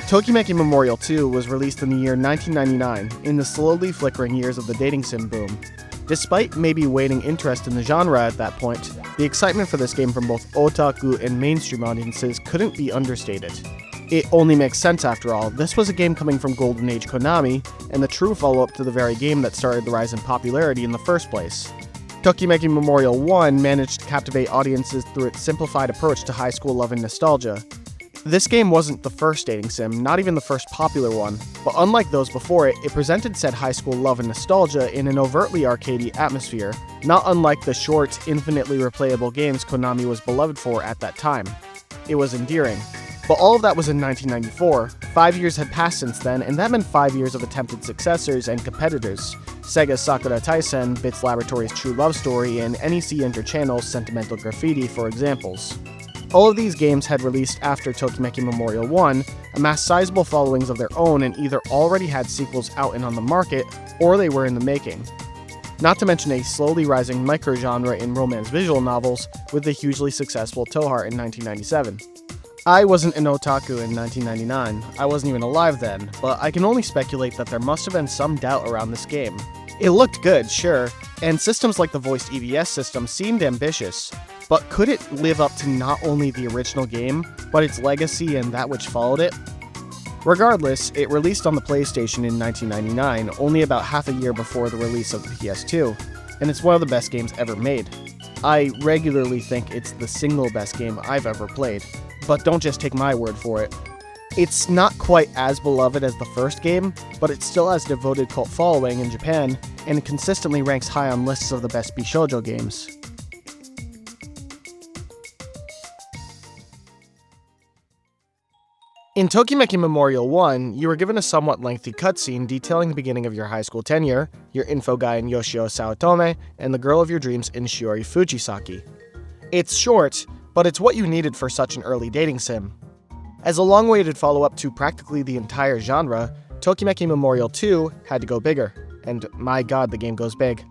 Tokimeki Memorial 2 was released in the year 1999, in the slowly flickering years of the dating sim boom. Despite maybe waning interest in the genre at that point, the excitement for this game from both otaku and mainstream audiences couldn't be understated. It only makes sense after all. This was a game coming from Golden Age Konami, and the true follow-up to the very game that started the rise in popularity in the first place. Tokimeki Memorial 1 managed to captivate audiences through its simplified approach to high school love and nostalgia. This game wasn't the first dating sim, not even the first popular one, but unlike those before it, it presented said high school love and nostalgia in an overtly arcadey atmosphere, not unlike the short, infinitely replayable games Konami was beloved for at that time. It was endearing. But all of that was in 1994. 5 years had passed since then, and that meant 5 years of attempted successors and competitors. Sega's Sakura Taisen, Bits Laboratory's True Love Story, and NEC Interchannel's Sentimental Graffiti for examples. All of these games had released after Tokimeki Memorial 1, amassed sizable followings of their own, and either already had sequels out and on the market, or they were in the making. Not to mention a slowly rising microgenre in romance visual novels with the hugely successful Touhart in 1997. I wasn't an otaku in 1999, I wasn't even alive then, but I can only speculate that there must have been some doubt around this game. It looked good, sure, and systems like the voiced EVS system seemed ambitious, but could it live up to not only the original game, but its legacy and that which followed it? Regardless, it released on the PlayStation in 1999, only about half a year before the release of the PS2, and it's one of the best games ever made. I regularly think it's the single best game I've ever played, but don't just take my word for it. It's not quite as beloved as the first game, but it still has devoted cult following in Japan, and it consistently ranks high on lists of the best Bishoujo games. In Tokimeki Memorial 1, you were given a somewhat lengthy cutscene detailing the beginning of your high school tenure, your info guy in Yoshio Saotome, and the girl of your dreams in Shiori Fujisaki. It's short, but it's what you needed for such an early dating sim. As a long-awaited follow-up to practically the entire genre, Tokimeki Memorial 2 had to go bigger, and my god, the game goes big.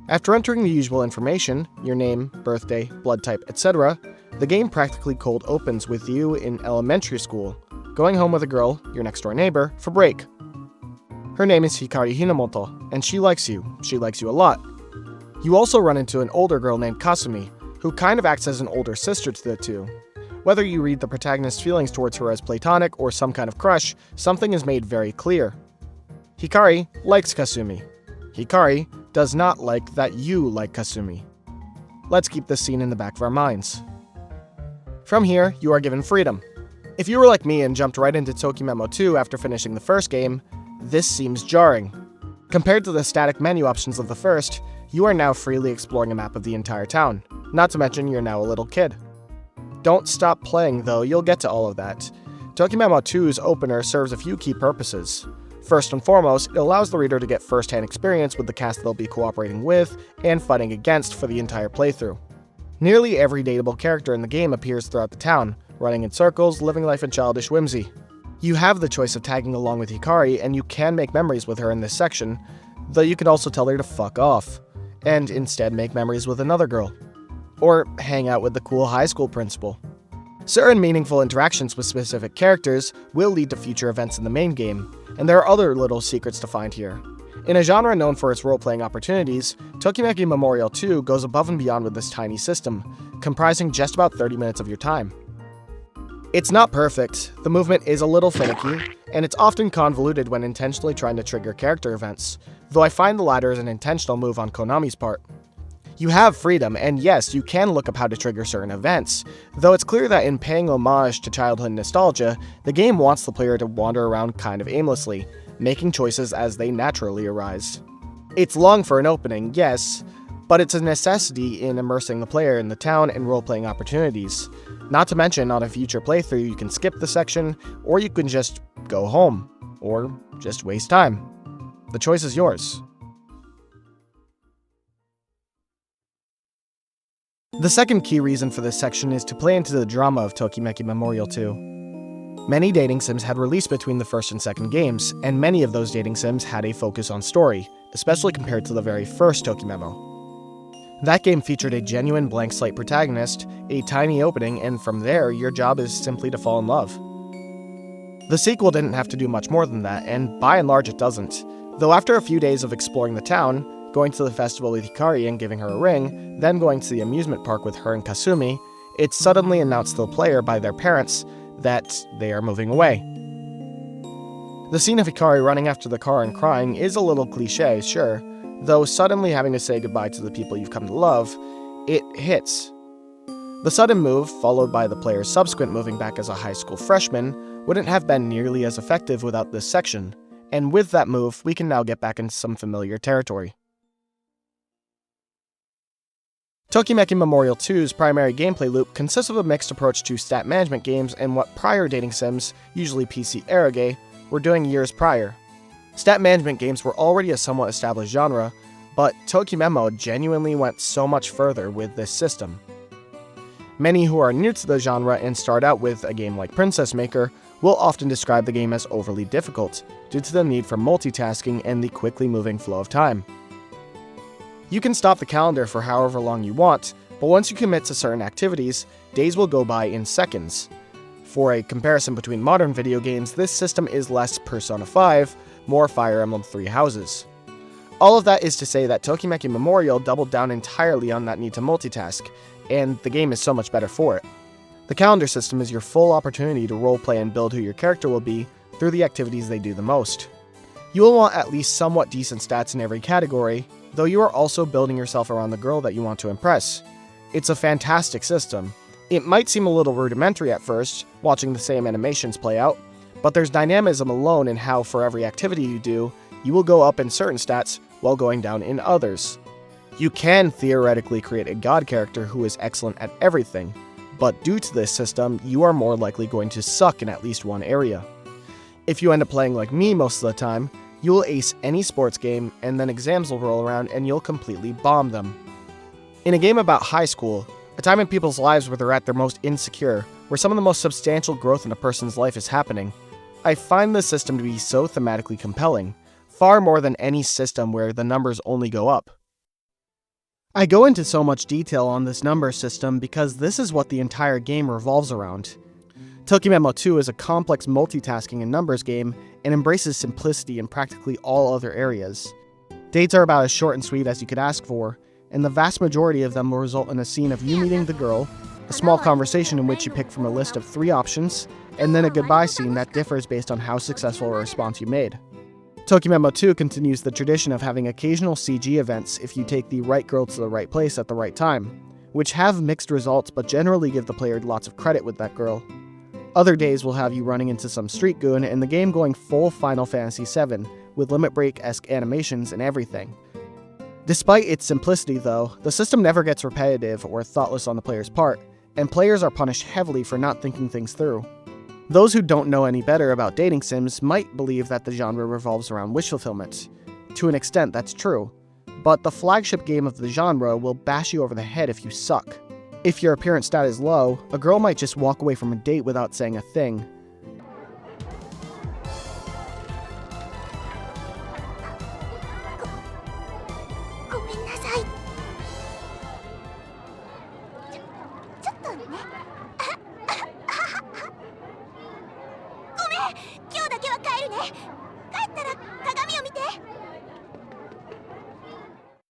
After entering the usual information, your name, birthday, blood type, etc., the game practically cold opens with you in elementary school, going home with a girl, your next-door neighbor, for break. Her name is Hikari Hinamoto, and she likes you. She likes you a lot. You also run into an older girl named Kasumi, who kind of acts as an older sister to the two. Whether you read the protagonist's feelings towards her as platonic or some kind of crush, something is made very clear. Hikari likes Kasumi. Hikari does not like that you like Kasumi. Let's keep this scene in the back of our minds. From here, you are given freedom. If you were like me and jumped right into Tokimemo 2 after finishing the first game, this seems jarring. Compared to the static menu options of the first, you are now freely exploring a map of the entire town, not to mention you're now a little kid. Don't stop playing though, you'll get to all of that. Tokimemo 2's opener serves a few key purposes. First and foremost, it allows the reader to get first-hand experience with the cast they'll be cooperating with and fighting against for the entire playthrough. Nearly every dateable character in the game appears throughout the town, running in circles, living life in childish whimsy. You have the choice of tagging along with Hikari, and you can make memories with her in this section, though you could also tell her to fuck off, and instead make memories with another girl. Or hang out with the cool high school principal. Certain meaningful interactions with specific characters will lead to future events in the main game, and there are other little secrets to find here. In a genre known for its role-playing opportunities, Tokimeki Memorial 2 goes above and beyond with this tiny system, comprising just about 30 minutes of your time. It's not perfect, the movement is a little finicky, and it's often convoluted when intentionally trying to trigger character events, though I find the latter is an intentional move on Konami's part. You have freedom, and yes, you can look up how to trigger certain events, though it's clear that in paying homage to childhood nostalgia, the game wants the player to wander around kind of aimlessly, making choices as they naturally arise. It's long for an opening, yes, but it's a necessity in immersing the player in the town and role-playing opportunities. Not to mention, on a future playthrough, you can skip the section, or you can just go home, or just waste time. The choice is yours. The second key reason for this section is to play into the drama of Tokimeki Memorial 2. Many dating sims had released between the first and second games, and many of those dating sims had a focus on story, especially compared to the very first Tokimemo. That game featured a genuine blank slate protagonist, a tiny opening, and from there, your job is simply to fall in love. The sequel didn't have to do much more than that, and by and large it doesn't. Though after a few days of exploring the town, going to the festival with Hikari and giving her a ring, then going to the amusement park with her and Kasumi, it's suddenly announced to the player by their parents that they are moving away. The scene of Hikari running after the car and crying is a little cliche, sure, though suddenly having to say goodbye to the people you've come to love, it hits. The sudden move, followed by the player's subsequent moving back as a high school freshman, wouldn't have been nearly as effective without this section, and with that move, we can now get back into some familiar territory. Tokimeki Memorial 2's primary gameplay loop consists of a mixed approach to stat management games and what prior dating sims, usually PC eroge, were doing years prior. Stat management games were already a somewhat established genre, but Tokimemo genuinely went so much further with this system. Many who are new to the genre and start out with a game like Princess Maker will often describe the game as overly difficult, due to the need for multitasking and the quickly moving flow of time. You can stop the calendar for however long you want, but once you commit to certain activities, days will go by in seconds. For a comparison between modern video games, this system is less Persona 5, more Fire Emblem Three Houses. All of that is to say that Tokimeki Memorial doubled down entirely on that need to multitask, and the game is so much better for it. The calendar system is your full opportunity to roleplay and build who your character will be through the activities they do the most. You will want at least somewhat decent stats in every category, though you are also building yourself around the girl that you want to impress. It's a fantastic system. It might seem a little rudimentary at first, watching the same animations play out, but there's dynamism alone in how for every activity you do, you will go up in certain stats while going down in others. You can theoretically create a god character who is excellent at everything, but due to this system, you are more likely going to suck in at least one area. If you end up playing like me most of the time, you will ace any sports game, and then exams will roll around and you'll completely bomb them. In a game about high school, a time in people's lives where they're at their most insecure, where some of the most substantial growth in a person's life is happening, I find this system to be so thematically compelling, far more than any system where the numbers only go up. I go into so much detail on this number system because this is what the entire game revolves around. Tokimemo 2 is a complex multitasking and numbers game and embraces simplicity in practically all other areas. Dates are about as short and sweet as you could ask for, and the vast majority of them will result in a scene of you meeting the girl, a small conversation in which you pick from a list of 3 options, and then a goodbye scene that differs based on how successful a response you made. Tokimemo 2 continues the tradition of having occasional CG events if you take the right girl to the right place at the right time, which have mixed results but generally give the player lots of credit with that girl. Other days will have you running into some street goon and the game going full Final Fantasy VII, with Limit Break-esque animations and everything. Despite its simplicity though, the system never gets repetitive or thoughtless on the player's part, and players are punished heavily for not thinking things through. Those who don't know any better about dating sims might believe that the genre revolves around wish fulfillment. To an extent, that's true, but the flagship game of the genre will bash you over the head if you suck. If your appearance stat is low, a girl might just walk away from a date without saying a thing.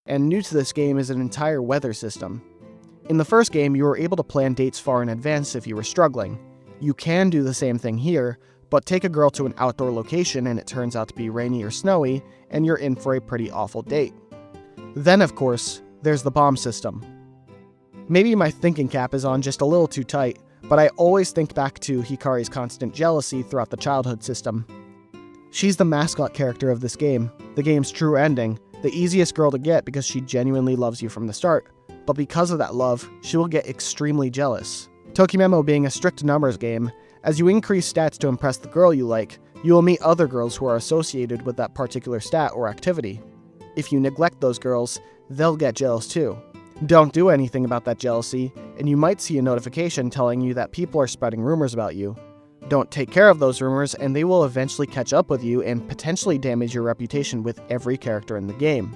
And new to this game is an entire weather system. In the first game, you were able to plan dates far in advance if you were struggling. You can do the same thing here, but take a girl to an outdoor location and it turns out to be rainy or snowy, and you're in for a pretty awful date. Then, of course, there's the bomb system. Maybe my thinking cap is on just a little too tight, but I always think back to Hikari's constant jealousy throughout the childhood system. She's the mascot character of this game, the game's true ending, the easiest girl to get because she genuinely loves you from the start. But because of that love, she will get extremely jealous. Tokimemo being a strict numbers game, as you increase stats to impress the girl you like, you will meet other girls who are associated with that particular stat or activity. If you neglect those girls, they'll get jealous too. Don't do anything about that jealousy, and you might see a notification telling you that people are spreading rumors about you. Don't take care of those rumors, and they will eventually catch up with you and potentially damage your reputation with every character in the game.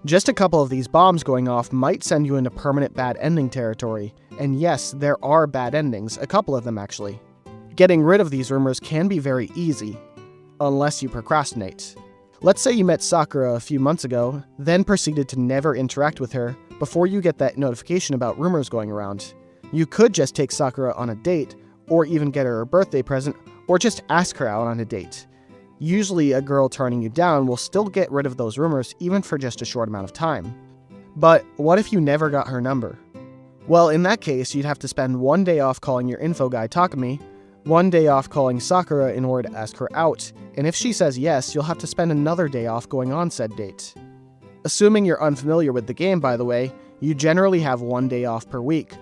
Just a couple of these bombs going off might send you into permanent bad ending territory, and yes, there are bad endings, a couple of them actually. Getting rid of these rumors can be very easy, unless you procrastinate. Let's say you met Sakura a few months ago, then proceeded to never interact with her before you get that notification about rumors going around. You could just take Sakura on a date, or even get her a birthday present, or just ask her out on a date. Usually a girl turning you down will still get rid of those rumors even for just a short amount of time. But what if you never got her number? Well, in that case, you'd have to spend one day off calling your info guy Takumi, one day off calling Sakura in order to ask her out, and if she says yes, you'll have to spend another day off going on said date. Assuming you're unfamiliar with the game, by the way, you generally have one day off per week.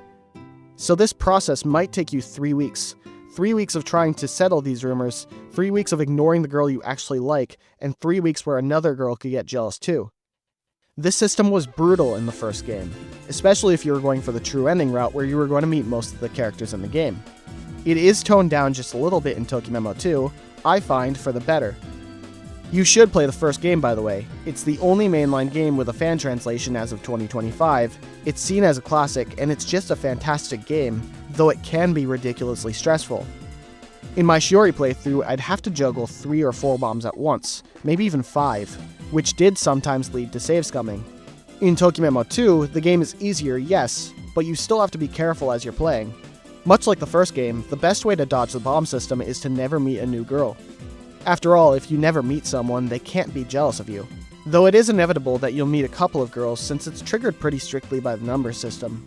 So this process might take you 3 weeks. 3 weeks of trying to settle these rumors, 3 weeks of ignoring the girl you actually like, and 3 weeks where another girl could get jealous too. This system was brutal in the first game, especially if you were going for the true ending route where you were going to meet most of the characters in the game. It is toned down just a little bit in Tokimemo 2, I find, for the better. You should play the first game, by the way. It's the only mainline game with a fan translation as of 2025. It's seen as a classic, and it's just a fantastic game, though it can be ridiculously stressful. In my Shiori playthrough, I'd have to juggle 3 or 4 bombs at once, maybe even 5, which did sometimes lead to save scumming. In Tokimemo 2, the game is easier, yes, but you still have to be careful as you're playing. Much like the first game, the best way to dodge the bomb system is to never meet a new girl. After all, if you never meet someone, they can't be jealous of you. Though it is inevitable that you'll meet a couple of girls since it's triggered pretty strictly by the number system.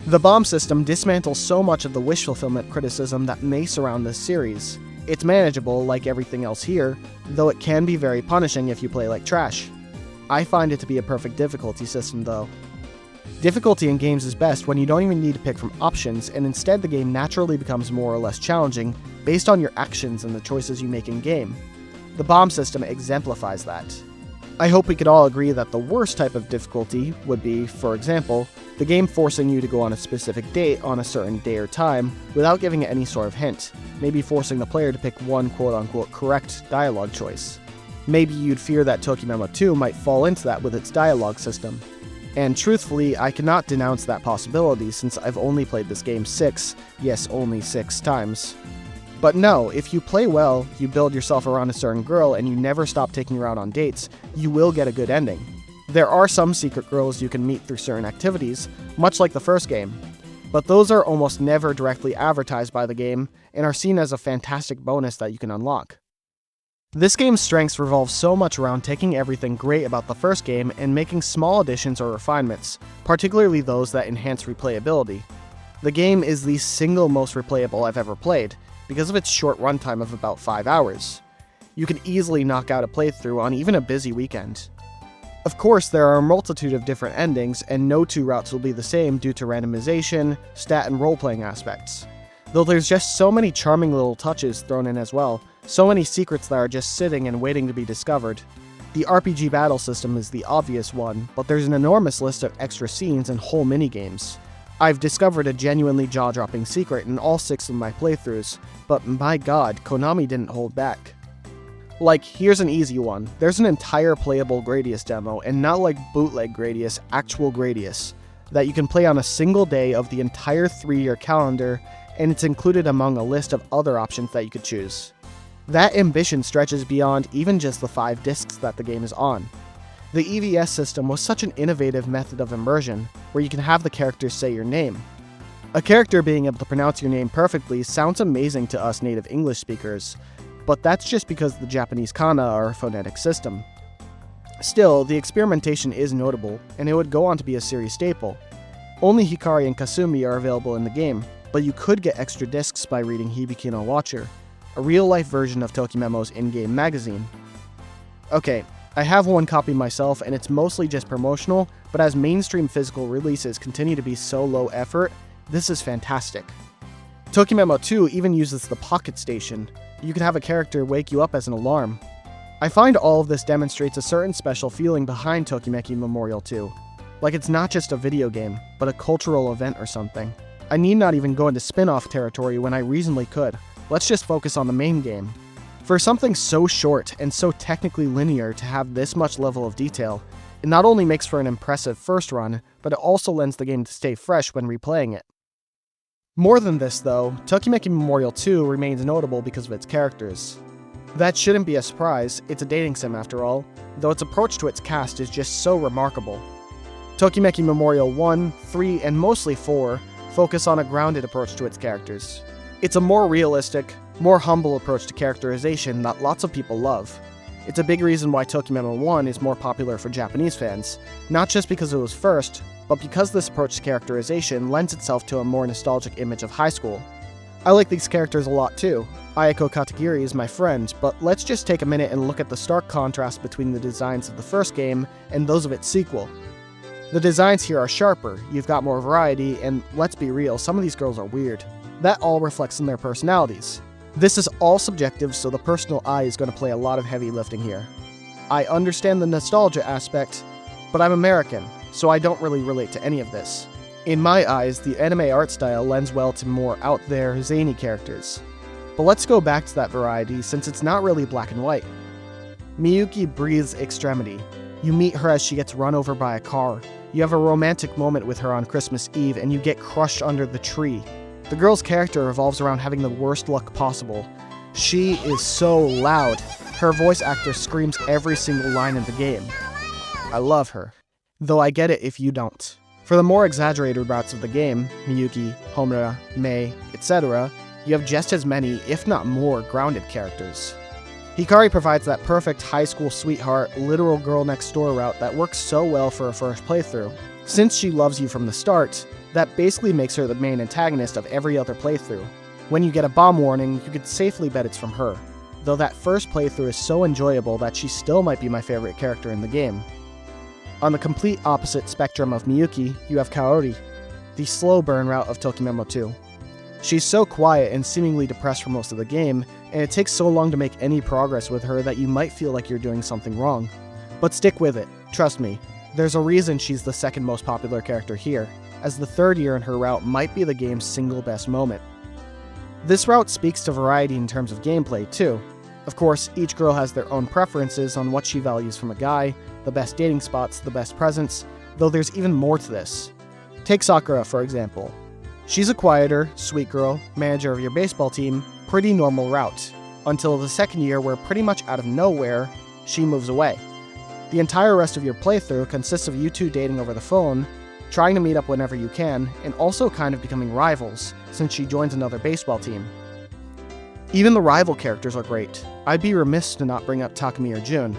The bomb system dismantles so much of the wish fulfillment criticism that may surround this series. It's manageable like everything else here, though it can be very punishing if you play like trash. I find it to be a perfect difficulty system though. Difficulty in games is best when you don't even need to pick from options, and instead the game naturally becomes more or less challenging based on your actions and the choices you make in-game. The bomb system exemplifies that. I hope we could all agree that the worst type of difficulty would be, for example, the game forcing you to go on a specific date on a certain day or time without giving it any sort of hint, maybe forcing the player to pick one quote-unquote correct dialogue choice. Maybe you'd fear that Tokimemo 2 might fall into that with its dialogue system. And truthfully, I cannot denounce that possibility since I've only played this game 6, yes, only 6 times. But no, if you play well, you build yourself around a certain girl, and you never stop taking her out on dates, you will get a good ending. There are some secret girls you can meet through certain activities, much like the first game, but those are almost never directly advertised by the game, and are seen as a fantastic bonus that you can unlock. This game's strengths revolve so much around taking everything great about the first game and making small additions or refinements, particularly those that enhance replayability. The game is the single most replayable I've ever played, because of its short runtime of about 5 hours. You can easily knock out a playthrough on even a busy weekend. Of course, there are a multitude of different endings, and no 2 routes will be the same due to randomization, stat, and role-playing aspects. Though there's just so many charming little touches thrown in as well, so many secrets that are just sitting and waiting to be discovered. The RPG battle system is the obvious one, but there's an enormous list of extra scenes and whole minigames. I've discovered a genuinely jaw-dropping secret in all 6 of my playthroughs, but my god, Konami didn't hold back. Like, here's an easy one. There's an entire playable Gradius demo, and not like bootleg Gradius, actual Gradius, that you can play on a single day of the entire 3-year calendar, and it's included among a list of other options that you could choose. That ambition stretches beyond even just the 5 discs that the game is on. The EVS system was such an innovative method of immersion, where you can have the characters say your name. A character being able to pronounce your name perfectly sounds amazing to us native English speakers, but that's just because the Japanese kana are a phonetic system. Still, the experimentation is notable, and it would go on to be a series staple. Only Hikari and Kasumi are available in the game, but you could get extra discs by reading Hibiki no Watcher, a real-life version of Tokimemo's in-game magazine. Okay, I have one copy myself, and it's mostly just promotional, but as mainstream physical releases continue to be so low effort, this is fantastic. Tokimemo 2 even uses the Pocket Station. You can have a character wake you up as an alarm. I find all of this demonstrates a certain special feeling behind Tokimeki Memorial 2. Like it's not just a video game, but a cultural event or something. I need not even go into spin-off territory when I reasonably could. Let's just focus on the main game. For something so short and so technically linear to have this much level of detail, it not only makes for an impressive first run, but it also lends the game to stay fresh when replaying it. More than this though, Tokimeki Memorial 2 remains notable because of its characters. That shouldn't be a surprise, it's a dating sim after all, though its approach to its cast is just so remarkable. Tokimeki Memorial 1, 3, and mostly 4 focus on a grounded approach to its characters. It's a more realistic, more humble approach to characterization that lots of people love. It's a big reason why Tokimemo 1 is more popular for Japanese fans, not just because it was first, but because this approach to characterization lends itself to a more nostalgic image of high school. I like these characters a lot too. Ayako Katagiri is my friend, but let's just take a minute and look at the stark contrast between the designs of the first game and those of its sequel. The designs here are sharper, you've got more variety, and let's be real, some of these girls are weird. That all reflects in their personalities. This is all subjective, so the personal eye is going to play a lot of heavy lifting here. I understand the nostalgia aspect, but I'm American, so I don't really relate to any of this. In my eyes, the anime art style lends well to more out there, zany characters. But let's go back to that variety since it's not really black and white. Miyuki breathes extremity. You meet her as she gets run over by a car. You have a romantic moment with her on Christmas Eve and you get crushed under the tree. The girl's character revolves around having the worst luck possible. She is so loud. Her voice actor screams every single line in the game. I love her. Though I get it if you don't. For the more exaggerated routes of the game, Miyuki, Homura, Mei, etc., you have just as many, if not more, grounded characters. Hikari provides that perfect high school sweetheart, literal girl next door route that works so well for a first playthrough. Since she loves you from the start, that basically makes her the main antagonist of every other playthrough. When you get a bomb warning, you could safely bet it's from her, though that first playthrough is so enjoyable that she still might be my favorite character in the game. On the complete opposite spectrum of Miyuki, you have Kaori, the slow burn route of Tokimemo 2. She's so quiet and seemingly depressed for most of the game, and it takes so long to make any progress with her that you might feel like you're doing something wrong. But stick with it, trust me, there's a reason she's the second most popular character here, as the third year in her route might be the game's single best moment. This route speaks to variety in terms of gameplay too. Of course, each girl has their own preferences on what she values from a guy, the best dating spots, the best presents, though there's even more to this. Take Sakura, for example. She's a quieter, sweet girl, manager of your baseball team, pretty normal route, until the second year where pretty much out of nowhere, she moves away. The entire rest of your playthrough consists of you two dating over the phone, trying to meet up whenever you can, and also kind of becoming rivals, since she joins another baseball team. Even the rival characters are great. I'd be remiss to not bring up Takumi or Jun.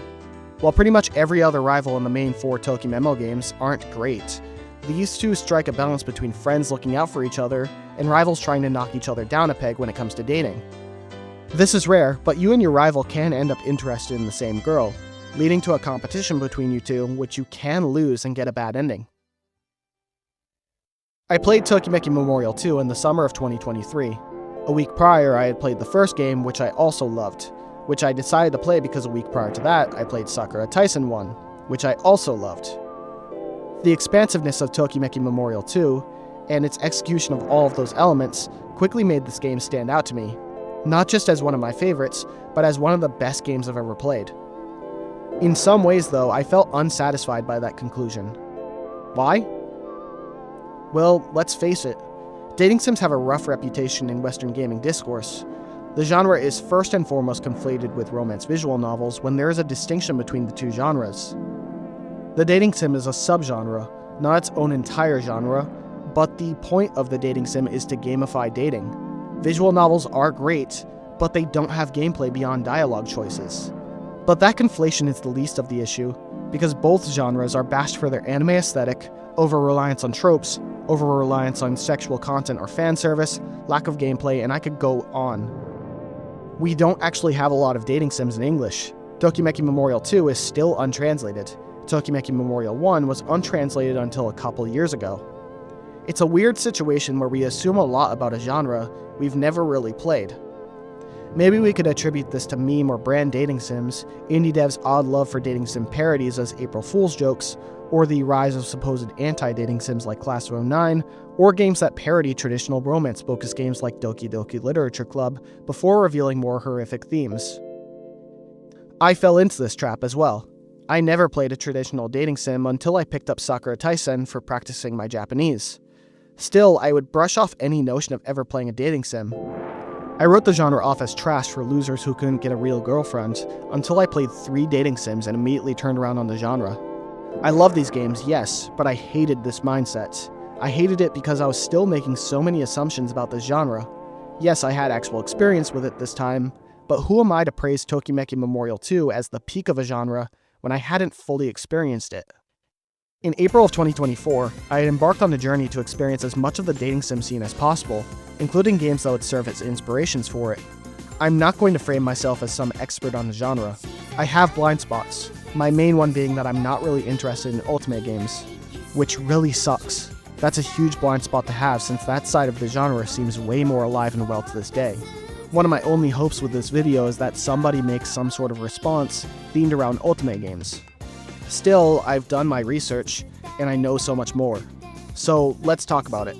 While pretty much every other rival in the main 4 Tokimemo games aren't great, these two strike a balance between friends looking out for each other and rivals trying to knock each other down a peg when it comes to dating. This is rare, but you and your rival can end up interested in the same girl, leading to a competition between you two, which you can lose and get a bad ending. I played Tokimeki Memorial 2 in the summer of 2023. A week prior, I had played the first game, which I also loved, which I decided to play because a week prior to that, I played Sakura Taisen 1, which I also loved. The expansiveness of Tokimeki Memorial 2, and its execution of all of those elements, quickly made this game stand out to me, not just as one of my favorites, but as one of the best games I've ever played. In some ways, though, I felt unsatisfied by that conclusion. Why? Well, let's face it, dating sims have a rough reputation in Western gaming discourse. The genre is first and foremost conflated with romance visual novels when there is a distinction between the two genres. The dating sim is a subgenre, not its own entire genre, but the point of the dating sim is to gamify dating. Visual novels are great, but they don't have gameplay beyond dialogue choices. But that conflation is the least of the issue, because both genres are bashed for their anime aesthetic, over-reliance on tropes, over-reliance on sexual content or fan service, lack of gameplay, and I could go on. We don't actually have a lot of dating sims in English. Tokimeki Memorial 2 is still untranslated. Tokimeki Memorial 1 was untranslated until a couple years ago. It's a weird situation where we assume a lot about a genre we've never really played. Maybe we could attribute this to meme or brand dating sims, indie devs' odd love for dating sim parodies as April Fool's jokes, or the rise of supposed anti-dating sims like Class of 09, or games that parody traditional romance-focused games like Doki Doki Literature Club before revealing more horrific themes. I fell into this trap as well. I never played a traditional dating sim until I picked up Sakura Taisen for practicing my Japanese. Still, I would brush off any notion of ever playing a dating sim. I wrote the genre off as trash for losers who couldn't get a real girlfriend, until I played 3 dating sims and immediately turned around on the genre. I love these games, yes, but I hated this mindset. I hated it because I was still making so many assumptions about this genre. Yes, I had actual experience with it this time, but who am I to praise Tokimeki Memorial 2 as the peak of a genre when I hadn't fully experienced it? In April of 2024, I had embarked on a journey to experience as much of the dating sim scene as possible, including games that would serve as inspirations for it. I'm not going to frame myself as some expert on the genre. I have blind spots, my main one being that I'm not really interested in ultimate games, which really sucks. That's a huge blind spot to have since that side of the genre seems way more alive and well to this day. One of my only hopes with this video is that somebody makes some sort of response themed around ultimate games. Still, I've done my research, and I know so much more. So let's talk about it.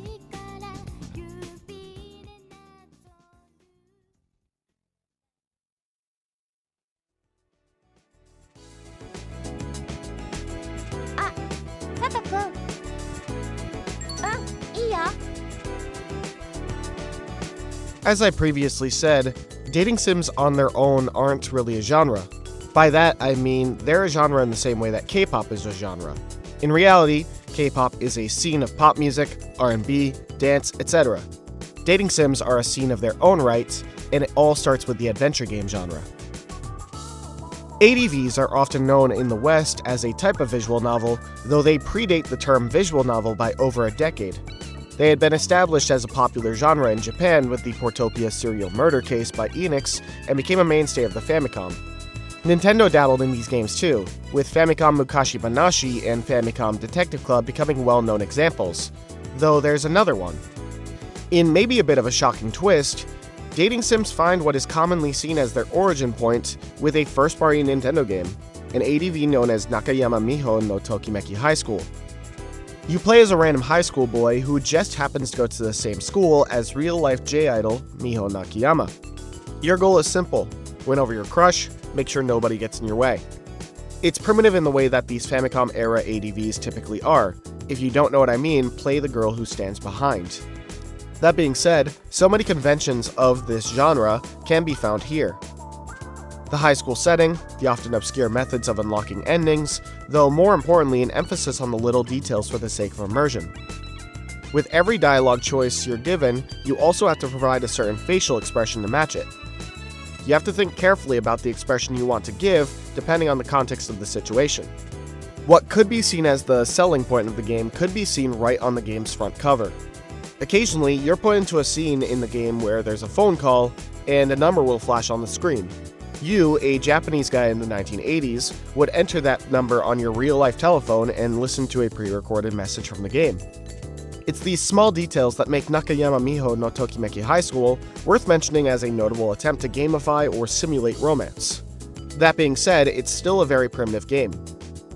As I previously said, dating sims on their own aren't really a genre. By that, I mean they're a genre in the same way that K-pop is a genre. In reality, K-pop is a scene of pop music, R&B, dance, etc. Dating sims are a scene of their own right, and it all starts with the adventure game genre. ADVs are often known in the West as a type of visual novel, though they predate the term visual novel by over a decade. They had been established as a popular genre in Japan with the Portopia serial murder case by Enix and became a mainstay of the Famicom. Nintendo dabbled in these games too, with Famicom Mukashi Banashi and Famicom Detective Club becoming well-known examples, though there's another one. In maybe a bit of a shocking twist, dating sims find what is commonly seen as their origin point with a first-party Nintendo game, an ADV known as Nakayama Miho no Tokimeki High School. You play as a random high school boy who just happens to go to the same school as real-life J-idol Miho Nakayama. Your goal is simple: win over your crush, make sure nobody gets in your way. It's primitive in the way that these Famicom-era ADVs typically are. If you don't know what I mean, play the girl who stands behind. That being said, so many conventions of this genre can be found here. The high school setting, the often obscure methods of unlocking endings, though more importantly an emphasis on the little details for the sake of immersion. With every dialogue choice you're given, you also have to provide a certain facial expression to match it. You have to think carefully about the expression you want to give, depending on the context of the situation. What could be seen as the selling point of the game could be seen right on the game's front cover. Occasionally, you're put into a scene in the game where there's a phone call, and a number will flash on the screen. You, a Japanese guy in the 1980s, would enter that number on your real-life telephone and listen to a pre-recorded message from the game. It's these small details that make Nakayama Miho no Tokimeki High School worth mentioning as a notable attempt to gamify or simulate romance. That being said, it's still a very primitive game.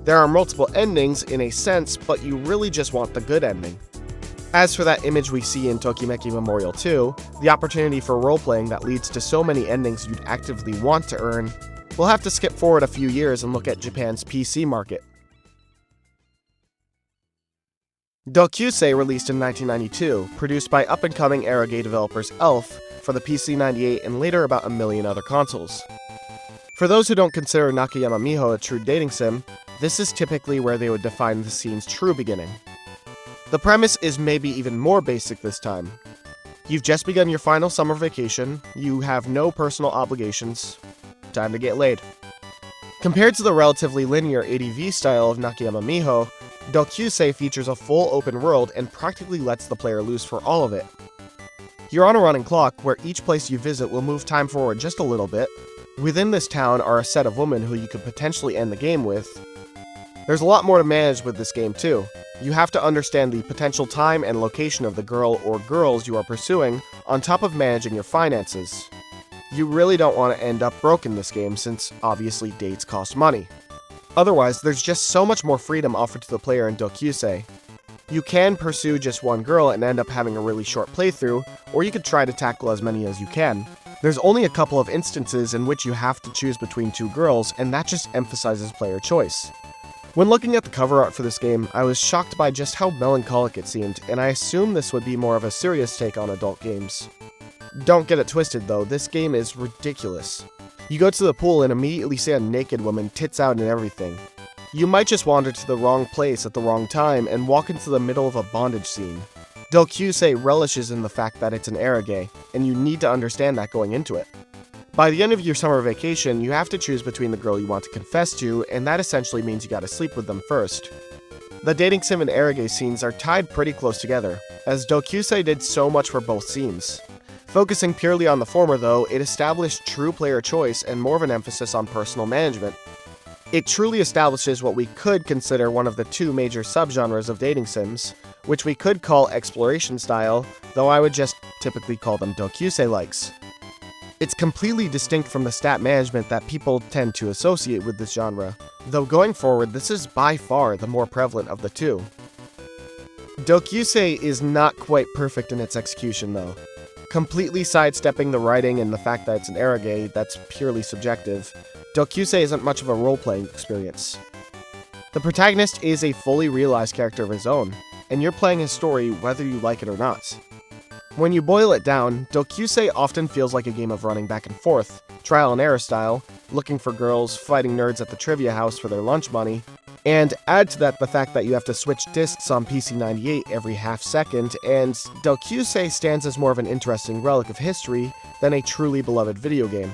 There are multiple endings in a sense, but you really just want the good ending. As for that image we see in Tokimeki Memorial 2, the opportunity for role-playing that leads to so many endings you'd actively want to earn, we'll have to skip forward a few years and look at Japan's PC market. Dokyusei released in 1992, produced by up-and-coming era game developers Elf for the PC-98 and later about a million other consoles. For those who don't consider Nakayama Miho a true dating sim, this is typically where they would define the scene's true beginning. The premise is maybe even more basic this time. You've just begun your final summer vacation, you have no personal obligations, time to get laid. Compared to the relatively linear ADV style of Nakayama Miho, Dokyusei features a full open world and practically lets the player loose for all of it. You're on a running clock where each place you visit will move time forward just a little bit. Within this town are a set of women who you could potentially end the game with. There's a lot more to manage with this game too. You have to understand the potential time and location of the girl or girls you are pursuing, on top of managing your finances. You really don't want to end up broke in this game since, obviously, dates cost money. Otherwise, there's just so much more freedom offered to the player in Dokyusei. You can pursue just one girl and end up having a really short playthrough, or you could try to tackle as many as you can. There's only a couple of instances in which you have to choose between two girls, and that just emphasizes player choice. When looking at the cover art for this game, I was shocked by just how melancholic it seemed, and I assumed this would be more of a serious take on adult games. Don't get it twisted though, this game is ridiculous. You go to the pool and immediately see a naked woman, tits out and everything. You might just wander to the wrong place at the wrong time and walk into the middle of a bondage scene. Dokyusei relishes in the fact that it's an eroge, and you need to understand that going into it. By the end of your summer vacation, you have to choose between the girl you want to confess to, and that essentially means you gotta sleep with them first. The dating sim and eroge scenes are tied pretty close together, as Dokyusei did so much for both scenes. Focusing purely on the former though, it established true player choice and more of an emphasis on personal management. It truly establishes what we could consider one of the two major subgenres of dating sims, which we could call exploration style, though I would just typically call them Dokyusei-likes. It's completely distinct from the stat management that people tend to associate with this genre, though going forward this is by far the more prevalent of the two. Dokyusei is not quite perfect in its execution though. Completely sidestepping the writing and the fact that it's an eroge that's purely subjective, Dokyusei isn't much of a role-playing experience. The protagonist is a fully realized character of his own, and you're playing his story whether you like it or not. When you boil it down, Dokyusei often feels like a game of running back and forth, trial and error style, looking for girls, fighting nerds at the trivia house for their lunch money, and add to that the fact that you have to switch discs on PC98 every half second, and Dokyusei stands as more of an interesting relic of history than a truly beloved video game.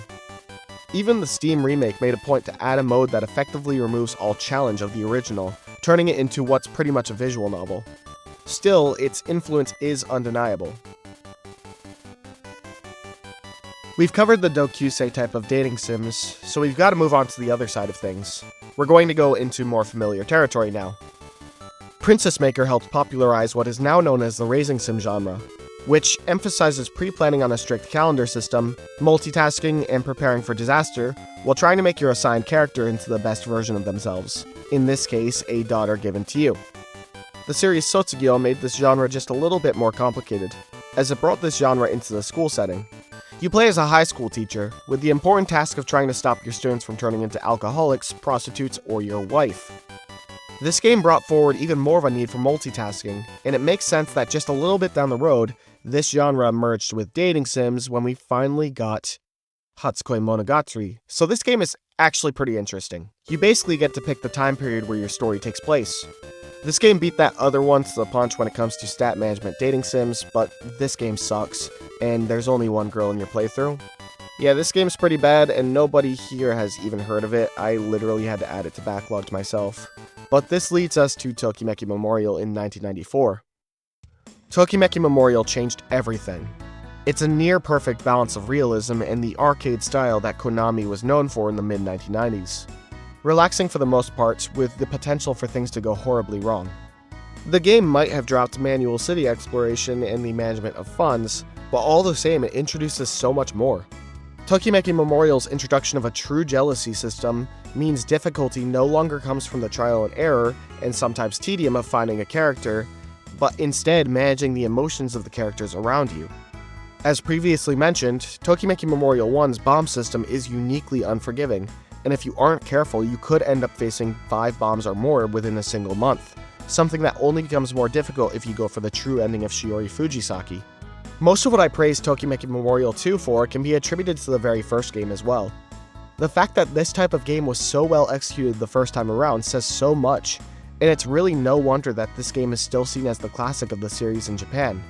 Even the Steam remake made a point to add a mode that effectively removes all challenge of the original, turning it into what's pretty much a visual novel. Still, its influence is undeniable. We've covered the Dokyusei type of dating sims, so we've got to move on to the other side of things. We're going to go into more familiar territory now. Princess Maker helped popularize what is now known as the raising sim genre, which emphasizes pre-planning on a strict calendar system, multitasking, and preparing for disaster, while trying to make your assigned character into the best version of themselves, in this case, a daughter given to you. The series Sotsugyo made this genre just a little bit more complicated, as it brought this genre into the school setting. You play as a high school teacher, with the important task of trying to stop your students from turning into alcoholics, prostitutes, or your wife. This game brought forward even more of a need for multitasking, and it makes sense that just a little bit down the road, this genre merged with dating sims when we finally got Hatsukoi Monogatari. So this game is actually pretty interesting. You basically get to pick the time period where your story takes place. This game beat that other one to the punch when it comes to stat management dating sims, but this game sucks, and there's only one girl in your playthrough. Yeah, this game's pretty bad, and nobody here has even heard of it. I literally had to add it to backlogged myself. But this leads us to Tokimeki Memorial in 1994. Tokimeki Memorial changed everything. It's a near-perfect balance of realism and the arcade style that Konami was known for in the mid-1990s. Relaxing for the most part, with the potential for things to go horribly wrong. The game might have dropped manual city exploration and the management of funds, but all the same it introduces so much more. Tokimeki Memorial's introduction of a true jealousy system means difficulty no longer comes from the trial and error, and sometimes tedium of finding a character, but instead managing the emotions of the characters around you. As previously mentioned, Tokimeki Memorial 1's bomb system is uniquely unforgiving, and if you aren't careful, you could end up facing 5 bombs or more within a single month, something that only becomes more difficult if you go for the true ending of Shiori Fujisaki. Most of what I praise Tokimeki Memorial 2 for can be attributed to the very first game as well. The fact that this type of game was so well executed the first time around says so much, and it's really no wonder that this game is still seen as the classic of the series in Japan.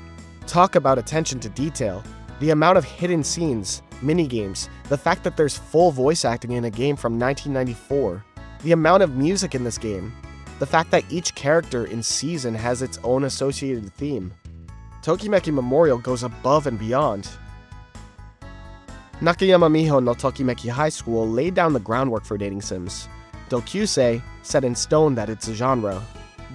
Talk about attention to detail, the amount of hidden scenes, minigames, the fact that there's full voice acting in a game from 1994, the amount of music in this game, the fact that each character in season has its own associated theme. Tokimeki Memorial goes above and beyond. Nakayama Miho no Tokimeki High School laid down the groundwork for dating sims. Dokyusei set in stone that it's a genre,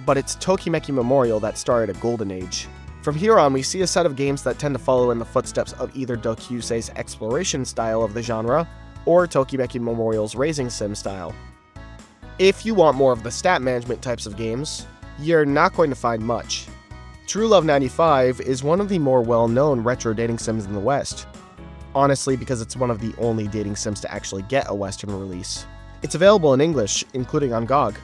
but it's Tokimeki Memorial that started a golden age. From here on, we see a set of games that tend to follow in the footsteps of either Dokyusei's exploration style of the genre, or Tokimeki Memorial's raising sim style. If you want more of the stat management types of games, you're not going to find much. True Love 95 is one of the more well-known retro dating sims in the West. Honestly, because it's one of the only dating sims to actually get a Western release. It's available in English, including on GOG.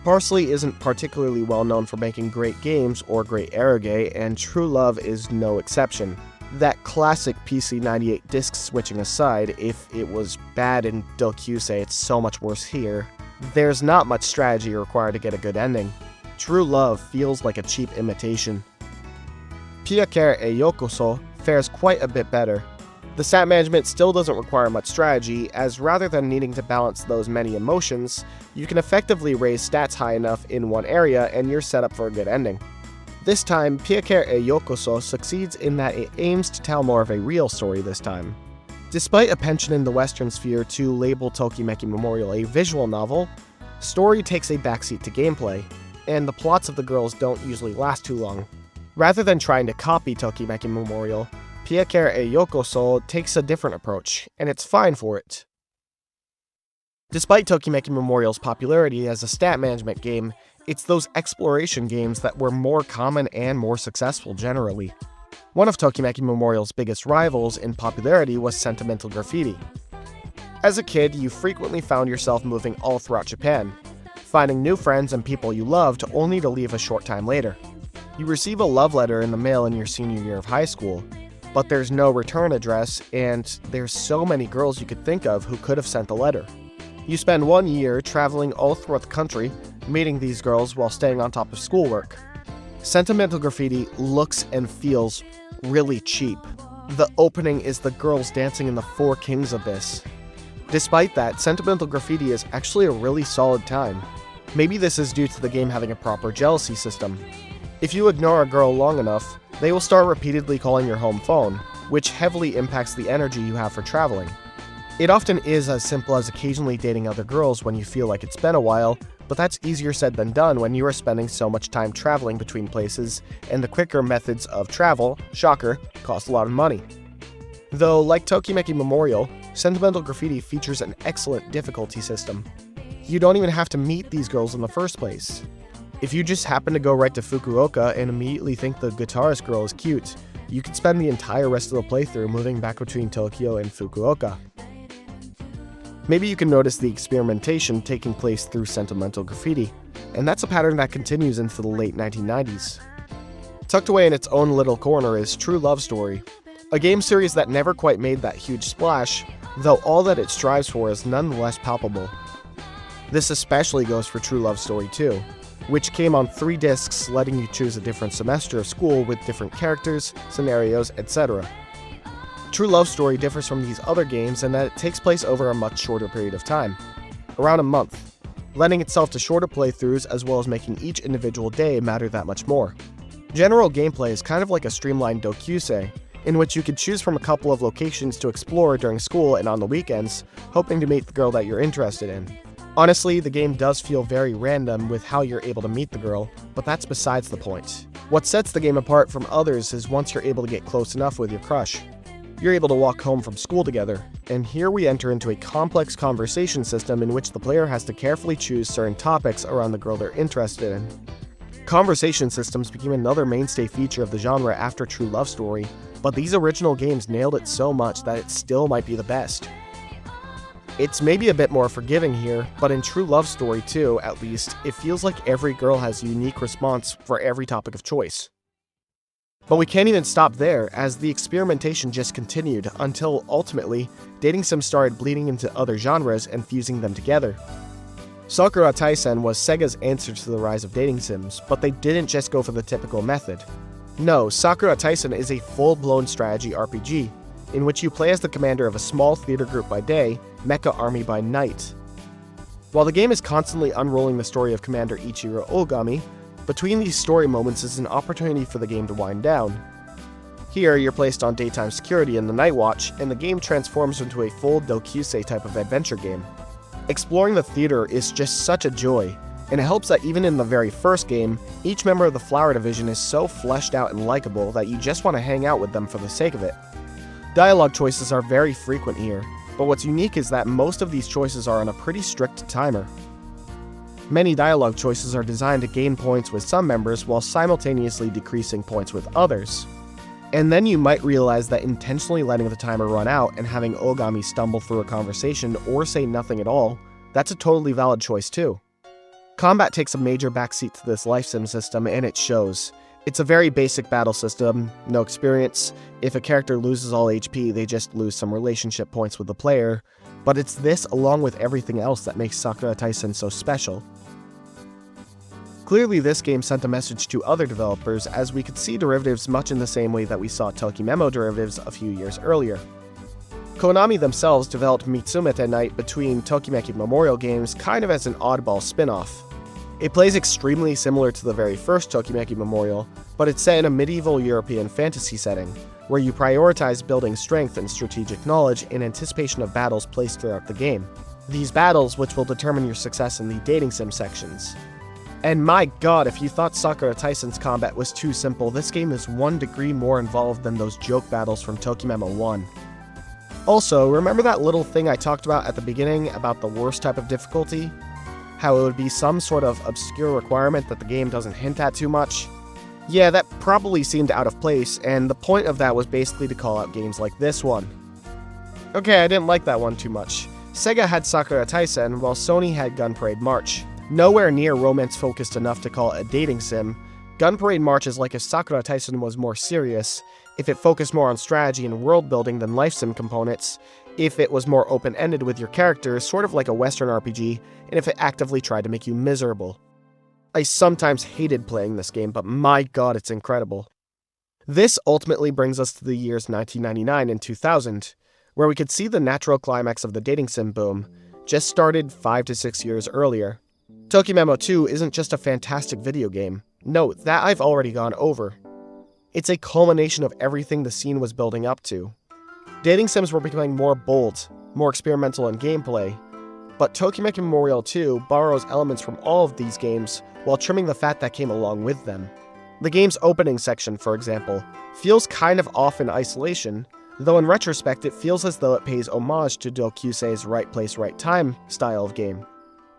Parsley isn't particularly well known for making great games or great eroge, and True Love is no exception. That classic PC98 disc switching aside, if it was bad in Dokyusei, it's so much worse here. There's not much strategy required to get a good ending. True Love feels like a cheap imitation. Piacere e Yokoso fares quite a bit better. The stat management still doesn't require much strategy, as rather than needing to balance those many emotions, you can effectively raise stats high enough in one area and you're set up for a good ending. This time, Piacere e Yokoso succeeds in that it aims to tell more of a real story this time. Despite a penchant in the Western sphere to label Tokimeki Memorial a visual novel, story takes a backseat to gameplay, and the plots of the girls don't usually last too long. Rather than trying to copy Tokimeki Memorial, Piacere e Yokoso takes a different approach, and it's fine for it. Despite Tokimeki Memorial's popularity as a stat management game, it's those exploration games that were more common and more successful generally. One of Tokimeki Memorial's biggest rivals in popularity was Sentimental Graffiti. As a kid, you frequently found yourself moving all throughout Japan, finding new friends and people you loved only to leave a short time later. You receive a love letter in the mail in your senior year of high school, but there's no return address, and there's so many girls you could think of who could have sent the letter. You spend 1 year traveling all throughout the country, meeting these girls while staying on top of schoolwork. Sentimental Graffiti looks and feels really cheap. The opening is the girls dancing in the Four Kings Abyss. Despite that, Sentimental Graffiti is actually a really solid time. Maybe this is due to the game having a proper jealousy system. If you ignore a girl long enough, they will start repeatedly calling your home phone, which heavily impacts the energy you have for traveling. It often is as simple as occasionally dating other girls when you feel like it's been a while, but that's easier said than done when you are spending so much time traveling between places, and the quicker methods of travel, shocker, cost a lot of money. Though, like Tokimeki Memorial, Sentimental Graffiti features an excellent difficulty system. You don't even have to meet these girls in the first place. If you just happen to go right to Fukuoka and immediately think the guitarist girl is cute, you can spend the entire rest of the playthrough moving back between Tokyo and Fukuoka. Maybe you can notice the experimentation taking place through Sentimental Graffiti, and that's a pattern that continues into the late 1990s. Tucked away in its own little corner is True Love Story, a game series that never quite made that huge splash, though all that it strives for is nonetheless palpable. This especially goes for True Love Story 2, which came on 3 discs, letting you choose a different semester of school with different characters, scenarios, etc. True Love Story differs from these other games in that it takes place over a much shorter period of time, around a month, lending itself to shorter playthroughs as well as making each individual day matter that much more. General gameplay is kind of like a streamlined Dokyusei, in which you could choose from a couple of locations to explore during school and on the weekends, hoping to meet the girl that you're interested in. Honestly, the game does feel very random with how you're able to meet the girl, but that's besides the point. What sets the game apart from others is once you're able to get close enough with your crush. You're able to walk home from school together, and here we enter into a complex conversation system in which the player has to carefully choose certain topics around the girl they're interested in. Conversation systems became another mainstay feature of the genre after True Love Story, but these original games nailed it so much that it still might be the best. It's maybe a bit more forgiving here, but in True Love Story 2, at least, it feels like every girl has a unique response for every topic of choice. But we can't even stop there, as the experimentation just continued until, ultimately, dating sims started bleeding into other genres and fusing them together. Sakura Taisen was Sega's answer to the rise of dating sims, but they didn't just go for the typical method. No, Sakura Taisen is a full-blown strategy RPG, in which you play as the commander of a small theater group by day, mecha army by night. While the game is constantly unrolling the story of Commander Ichiro Ogami, between these story moments is an opportunity for the game to wind down. Here, you're placed on daytime security in the Night Watch, and the game transforms into a full Dokyusei type of adventure game. Exploring the theater is just such a joy, and it helps that even in the very first game, each member of the Flower Division is so fleshed out and likable that you just want to hang out with them for the sake of it. Dialogue choices are very frequent here, but what's unique is that most of these choices are on a pretty strict timer. Many dialogue choices are designed to gain points with some members while simultaneously decreasing points with others. And then you might realize that intentionally letting the timer run out and having Ogami stumble through a conversation or say nothing at all, that's a totally valid choice too. Combat takes a major backseat to this life sim system, and it shows. It's a very basic battle system, no experience. If a character loses all HP, they just lose some relationship points with the player. But it's this, along with everything else, that makes Sakura Taisen so special. Clearly, this game sent a message to other developers, as we could see derivatives much in the same way that we saw Tokimemo derivatives a few years earlier. Konami themselves developed Mitsumete Night between Tokimeki Memorial games kind of as an oddball spin-off. It plays extremely similar to the very first Tokimeki Memorial, but it's set in a medieval European fantasy setting, where you prioritize building strength and strategic knowledge in anticipation of battles placed throughout the game. These battles which will determine your success in the dating sim sections. And my god, if you thought Sakura Taisen's combat was too simple, this game is 1 degree more involved than those joke battles from Tokimemo 1. Also, remember that little thing I talked about at the beginning about the worst type of difficulty? How it would be some sort of obscure requirement that the game doesn't hint at too much? Yeah, that probably seemed out of place, and the point of that was basically to call out games like this one. Okay, I didn't like that one too much. Sega had Sakura Taisen, while Sony had Gun Parade March. Nowhere near romance-focused enough to call it a dating sim. Gun Parade March is like if Sakura Taisen was more serious, if it focused more on strategy and world-building than life sim components, if it was more open-ended with your characters, sort of like a Western RPG, and if it actively tried to make you miserable. I sometimes hated playing this game, but my god, it's incredible. This ultimately brings us to the years 1999 and 2000, where we could see the natural climax of the dating sim boom, just started 5 to 6 years earlier. Tokimemo 2 isn't just a fantastic video game. No, that I've already gone over. It's a culmination of everything the scene was building up to. Dating sims were becoming more bold, more experimental in gameplay, but Tokimeki Memorial 2 borrows elements from all of these games while trimming the fat that came along with them. The game's opening section, for example, feels kind of off in isolation, though in retrospect it feels as though it pays homage to Dokyusei's Right Place, Right Time style of game.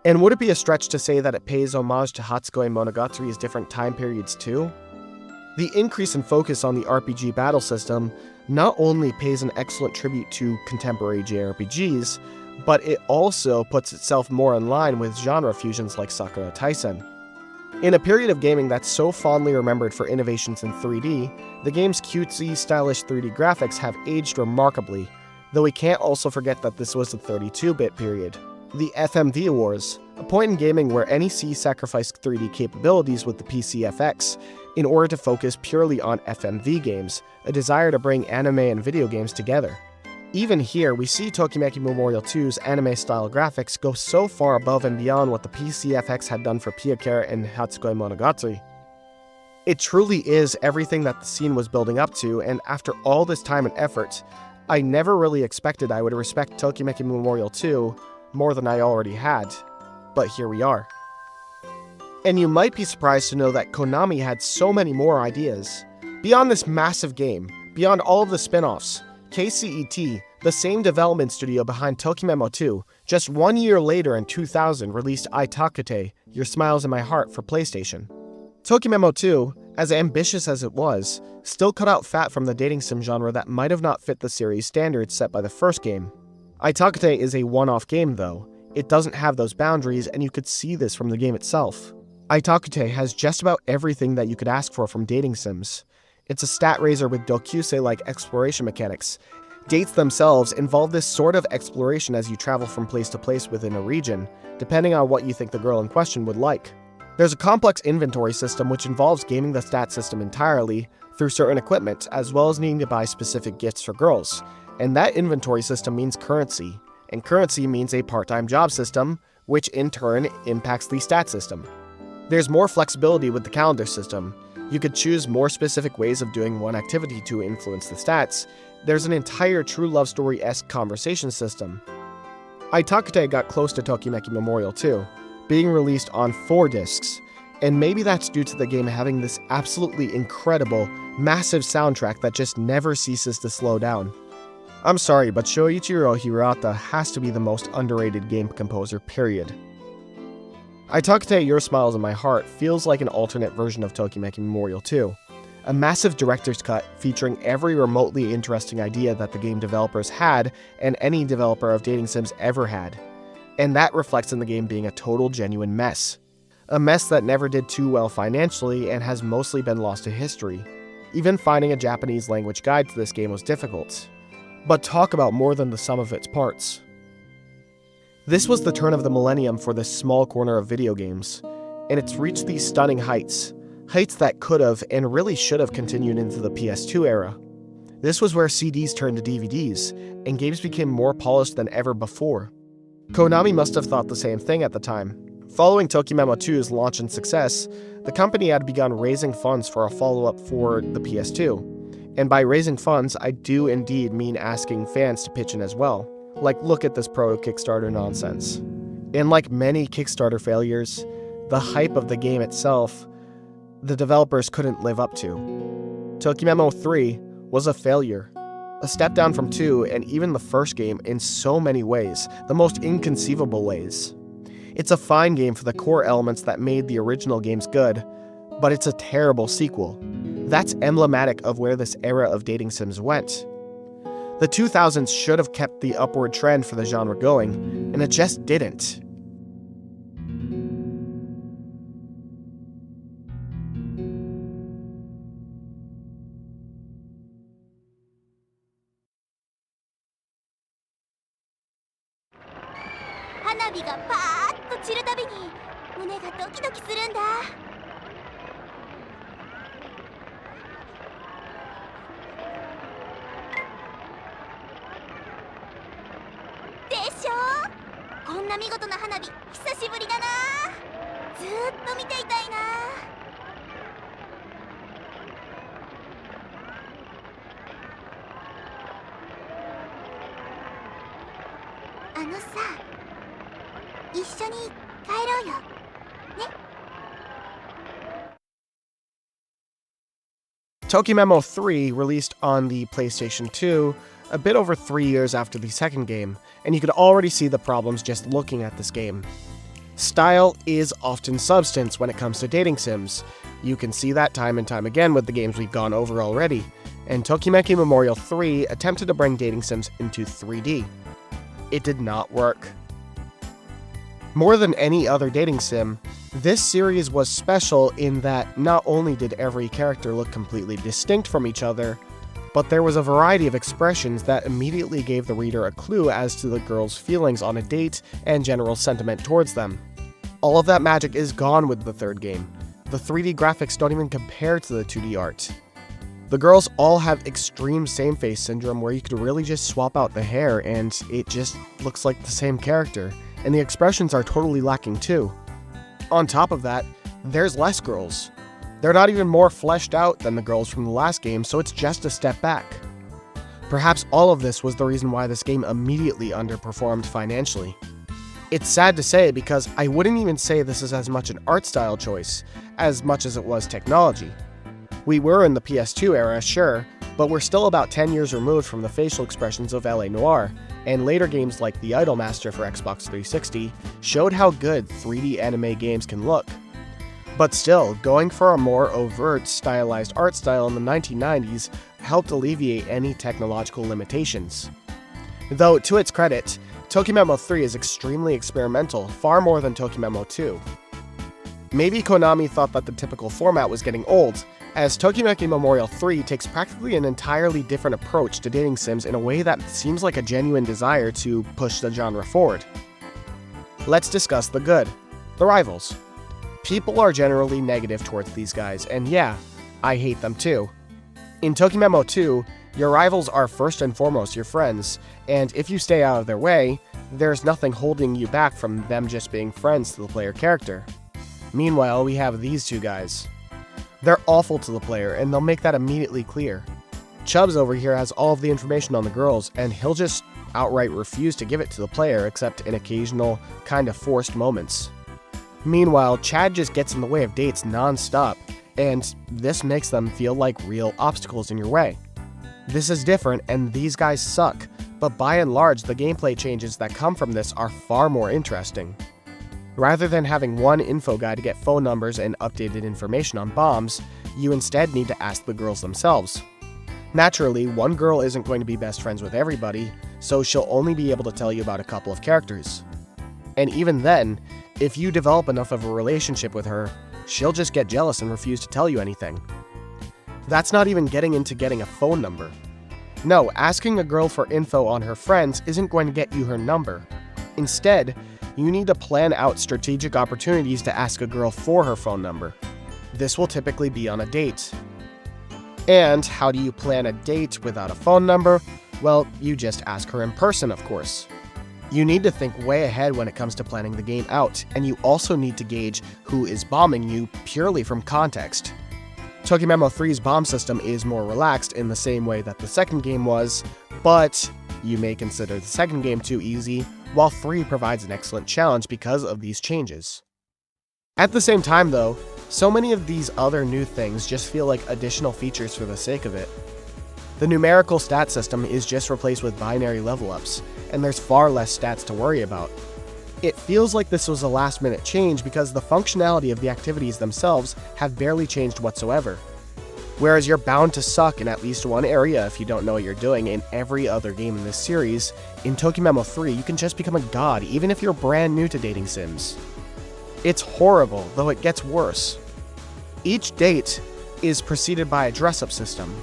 And would it be a stretch to say that it pays homage to Hatsukoi Monogatari's different time periods too? The increase in focus on the RPG battle system not only pays an excellent tribute to contemporary JRPGs, but it also puts itself more in line with genre fusions like Sakura Taisen. In a period of gaming that's so fondly remembered for innovations in 3D, the game's cutesy, stylish 3D graphics have aged remarkably, though we can't also forget that this was the 32-bit period. The FMV Wars, a point in gaming where NEC sacrificed 3D capabilities with the PCFX in order to focus purely on FMV games, a desire to bring anime and video games together. Even here, we see Tokimeki Memorial 2's anime-style graphics go so far above and beyond what the PCFX had done for Piakara and Hatsukoi Monogatari. It truly is everything that the scene was building up to, and after all this time and effort, I never really expected I would respect Tokimeki Memorial 2 more than I already had, but here we are. And you might be surprised to know that Konami had so many more ideas. Beyond this massive game, beyond all of the spin-offs, KCET, the same development studio behind Tokimemo 2, just 1 year later in 2000 released Aitakute, Your Smiles in My Heart for PlayStation. Tokimemo 2, as ambitious as it was, still cut out fat from the dating sim genre that might have not fit the series standards set by the first game. Aitakute is a one-off game though. It doesn't have those boundaries, and you could see this from the game itself. Aitakute has just about everything that you could ask for from dating sims. It's a stat raiser with Dokyusei-like exploration mechanics. Dates themselves involve this sort of exploration as you travel from place to place within a region, depending on what you think the girl in question would like. There's a complex inventory system which involves gaming the stat system entirely through certain equipment, as well as needing to buy specific gifts for girls. And that inventory system means currency, and currency means a part-time job system, which in turn impacts the stat system. There's more flexibility with the calendar system. You could choose more specific ways of doing one activity to influence the stats. There's an entire True Love Story-esque conversation system. Aitakute got close to Tokimeki Memorial 2, being released on 4 discs, and maybe that's due to the game having this absolutely incredible, massive soundtrack that just never ceases to slow down. I'm sorry, but Shoichiro Hirata has to be the most underrated game composer, period. Aitakute Your Smiles in My Heart feels like an alternate version of Tokimeki Memorial 2, a massive director's cut featuring every remotely interesting idea that the game developers had and any developer of dating sims ever had, and that reflects in the game being a total genuine mess. A mess that never did too well financially and has mostly been lost to history. Even finding a Japanese language guide to this game was difficult. But talk about more than the sum of its parts. This was the turn of the millennium for this small corner of video games, and it's reached these stunning heights that could have and really should have continued into the PS2 era. This was where CDs turned to DVDs, and games became more polished than ever before. Konami must have thought the same thing at the time. Following Tokimemo 2's launch and success, the company had begun raising funds for a follow-up for the PS2. And by raising funds, I do indeed mean asking fans to pitch in as well. Like, look at this proto-Kickstarter nonsense. And like many Kickstarter failures, the hype of the game itself, the developers couldn't live up to. Tokimemo 3 was a failure. A step down from 2 and even the first game in so many ways, the most inconceivable ways. It's a fine game for the core elements that made the original games good, but it's a terrible sequel. That's emblematic of where this era of dating sims went. The 2000s should have kept the upward trend for the genre going, and it just didn't. Tokimemo 3 released on the PlayStation 2 a bit over 3 years after the second game, and you could already see the problems just looking at this game. Style is often substance when it comes to dating sims. You can see that time and time again with the games we've gone over already, and Tokimeki Memorial 3 attempted to bring dating sims into 3D. It did not work. More than any other dating sim, this series was special in that not only did every character look completely distinct from each other, but there was a variety of expressions that immediately gave the reader a clue as to the girl's feelings on a date and general sentiment towards them. All of that magic is gone with the third game. The 3D graphics don't even compare to the 2D art. The girls all have extreme same-face syndrome where you could really just swap out the hair and it just looks like the same character, and the expressions are totally lacking too. On top of that, there's less girls. They're not even more fleshed out than the girls from the last game, so it's just a step back. Perhaps all of this was the reason why this game immediately underperformed financially. It's sad to say because I wouldn't even say this is as much an art style choice, as much as it was technology. We were in the PS2 era, sure, but we're still about 10 years removed from the facial expressions of LA Noire, and later games like The Idolmaster for Xbox 360 showed how good 3D anime games can look. But still, going for a more overt, stylized art style in the 1990s helped alleviate any technological limitations. Though, to its credit, Tokimemo 3 is extremely experimental, far more than Tokimemo 2. Maybe Konami thought that the typical format was getting old, as Tokimeki Memorial 3 takes practically an entirely different approach to dating sims in a way that seems like a genuine desire to push the genre forward. Let's discuss the good. The rivals. People are generally negative towards these guys, and yeah, I hate them too. In Tokimemo 2, your rivals are first and foremost your friends, and if you stay out of their way, there's nothing holding you back from them just being friends to the player character. Meanwhile, we have these two guys. They're awful to the player, and they'll make that immediately clear. Chubbs over here has all of the information on the girls, and he'll just outright refuse to give it to the player except in occasional, kind of forced moments. Meanwhile, Chad just gets in the way of dates non-stop, and this makes them feel like real obstacles in your way. This is different, and these guys suck, but by and large, the gameplay changes that come from this are far more interesting. Rather than having one info guy to get phone numbers and updated information on bombs, you instead need to ask the girls themselves. Naturally, one girl isn't going to be best friends with everybody, so she'll only be able to tell you about a couple of characters. And even then, If you develop enough of a relationship with her, she'll just get jealous and refuse to tell you anything. That's not even getting into getting a phone number. No, asking a girl for info on her friends isn't going to get you her number. Instead, you need to plan out strategic opportunities to ask a girl for her phone number. This will typically be on a date. And how do you plan a date without a phone number? Well, you just ask her in person, of course. You need to think way ahead when it comes to planning the game out, and you also need to gauge who is bombing you purely from context. Tokimemo 3's bomb system is more relaxed in the same way that the second game was, but you may consider the second game too easy, while 3 provides an excellent challenge because of these changes. At the same time though, so many of these other new things just feel like additional features for the sake of it. The numerical stat system is just replaced with binary level ups, and there's far less stats to worry about. It feels like this was a last-minute change because the functionality of the activities themselves have barely changed whatsoever. Whereas you're bound to suck in at least one area if you don't know what you're doing in every other game in this series, in Tokimemo 3 you can just become a god even if you're brand new to dating sims. It's horrible, though it gets worse. Each date is preceded by a dress-up system.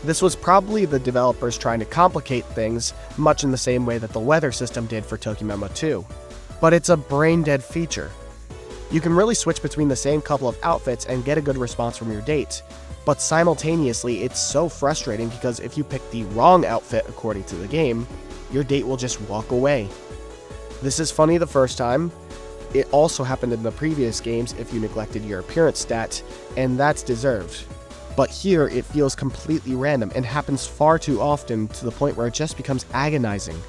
This was probably the developers trying to complicate things, much in the same way that the weather system did for Tokimemo 2. But it's a brain-dead feature. You can really switch between the same couple of outfits and get a good response from your date, but simultaneously it's so frustrating because if you pick the wrong outfit according to the game, your date will just walk away. This is funny the first time. It also happened in the previous games if you neglected your appearance stat, and that's deserved. But here, it feels completely random and happens far too often to the point where it just becomes agonizing.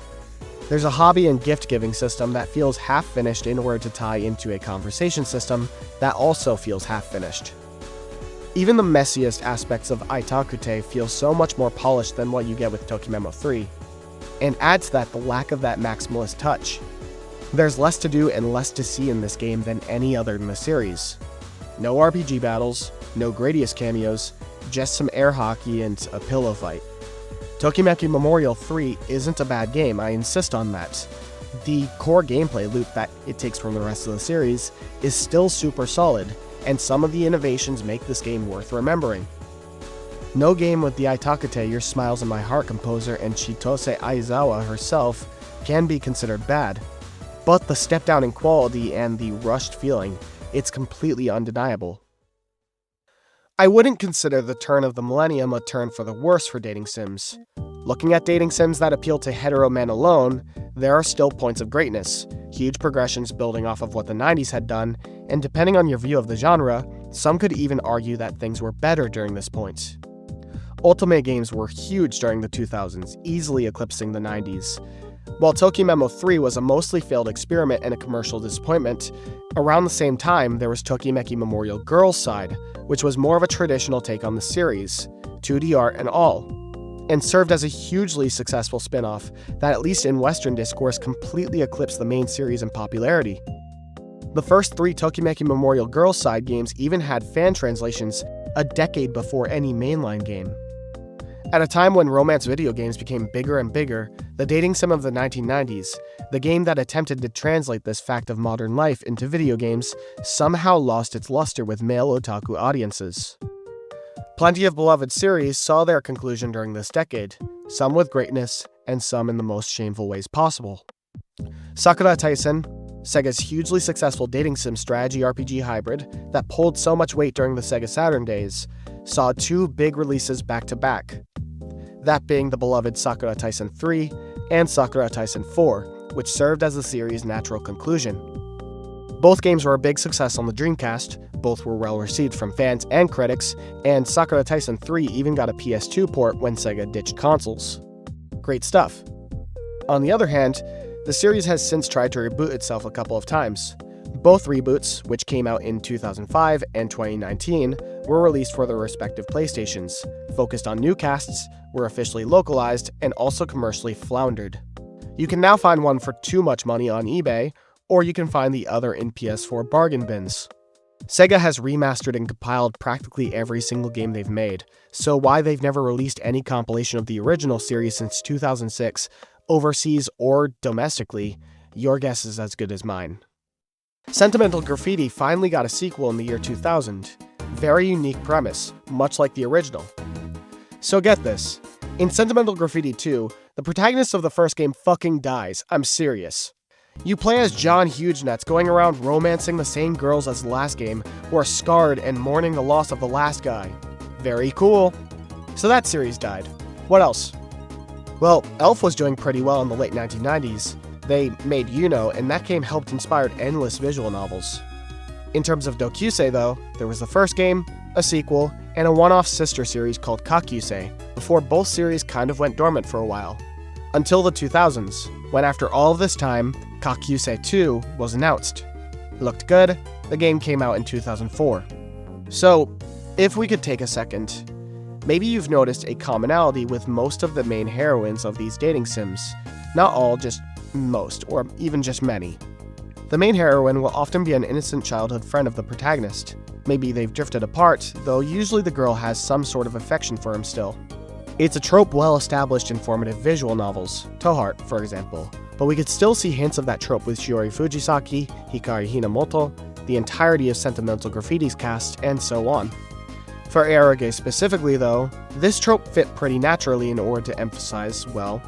There's a hobby and gift-giving system that feels half-finished in order to tie into a conversation system that also feels half-finished. Even the messiest aspects of Itakute feel so much more polished than what you get with Tokimemo 3, and add to that the lack of that maximalist touch. There's less to do and less to see in this game than any other in the series. No RPG battles, no Gradius cameos, just some air hockey and a pillow fight. Tokimeki Memorial 3 isn't a bad game, I insist on that. The core gameplay loop that it takes from the rest of the series is still super solid, and some of the innovations make this game worth remembering. No game with the Itakute Your Smiles in My Heart composer and Chitose Aizawa herself can be considered bad, but the step down in quality and the rushed feeling, it's completely undeniable. I wouldn't consider the turn of the millennium a turn for the worse for dating sims. Looking at dating sims that appeal to hetero men alone, there are still points of greatness, huge progressions building off of what the 90s had done, and depending on your view of the genre, some could even argue that things were better during this point. Ultimate games were huge during the 2000s, easily eclipsing the 90s. While Tokimemo 3 was a mostly failed experiment and a commercial disappointment, around the same time there was Tokimeki Memorial Girls' Side, which was more of a traditional take on the series, 2D art and all, and served as a hugely successful spin-off that at least in Western discourse completely eclipsed the main series in popularity. The first 3 Tokimeki Memorial Girls' Side games even had fan translations a decade before any mainline game. At a time when romance video games became bigger and bigger, the dating sim of the 1990s, the game that attempted to translate this fact of modern life into video games, somehow lost its luster with male otaku audiences. Plenty of beloved series saw their conclusion during this decade, some with greatness, and some in the most shameful ways possible. Sakura Taisen, Sega's hugely successful dating sim strategy RPG hybrid that pulled so much weight during the Sega Saturn days, saw 2 big releases back-to-back. That being the beloved Sakura Taisen 3 and Sakura Taisen 4, which served as the series' natural conclusion. Both games were a big success on the Dreamcast, both were well received from fans and critics, and Sakura Taisen 3 even got a PS2 port when Sega ditched consoles. Great stuff. On the other hand, the series has since tried to reboot itself a couple of times. Both reboots, which came out in 2005 and 2019, were released for their respective PlayStations, focused on new casts, were officially localized, and also commercially floundered. You can now find one for too much money on eBay, or you can find the other in PS4 bargain bins. Sega has remastered and compiled practically every single game they've made, so why they've never released any compilation of the original series since 2006, overseas or domestically, your guess is as good as mine. Sentimental Graffiti finally got a sequel in the year 2000. Very unique premise, much like the original. So get this, in Sentimental Graffiti 2, the protagonist of the first game fucking dies, I'm serious. You play as John Hugenuts going around romancing the same girls as the last game, who are scarred and mourning the loss of the last guy. Very cool. So that series died. What else? Well, Elf was doing pretty well in the late 1990s. They made Yuno, and that game helped inspire endless visual novels. In terms of Dokyusei though, there was the first game, a sequel, and a one-off sister series called Kakyusei, before both series kind of went dormant for a while. Until the 2000s, when after all of this time, Kakyusei 2 was announced. It looked good, the game came out in 2004. So, if we could take a second, maybe you've noticed a commonality with most of the main heroines of these dating sims. Not all, just most, or even just many. The main heroine will often be an innocent childhood friend of the protagonist. Maybe they've drifted apart, though usually the girl has some sort of affection for him still. It's a trope well established in formative visual novels, Toheart, for example, but we could still see hints of that trope with Shiori Fujisaki, Hikari Hinamoto, the entirety of Sentimental Graffiti's cast, and so on. For eroge specifically though, this trope fit pretty naturally in order to emphasize, well,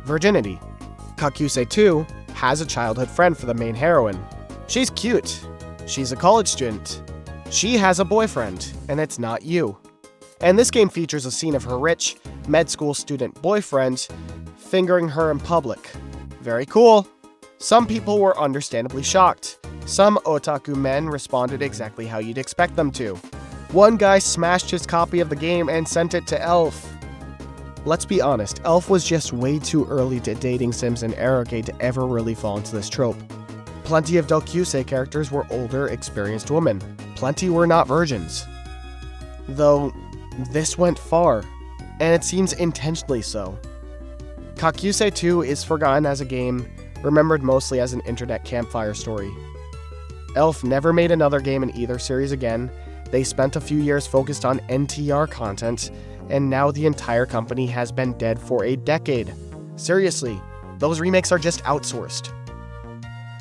virginity. Kakyusei 2 has a childhood friend for the main heroine. She's cute. She's a college student. She has a boyfriend, and it's not you. And this game features a scene of her rich, med school student boyfriend fingering her in public. Very cool. Some people were understandably shocked. Some otaku men responded exactly how you'd expect them to. One guy smashed his copy of the game and sent it to Elf. Let's be honest, Elf was just way too early to dating sims and eroge to ever really fall into this trope. Plenty of Dokyusei characters were older, experienced women. Plenty were not virgins. Though, this went far, and it seems intentionally so. Kakyusei 2 is forgotten as a game, remembered mostly as an internet campfire story. Elf never made another game in either series again. They spent a few years focused on NTR content, and now the entire company has been dead for a decade. Seriously, those remakes are just outsourced.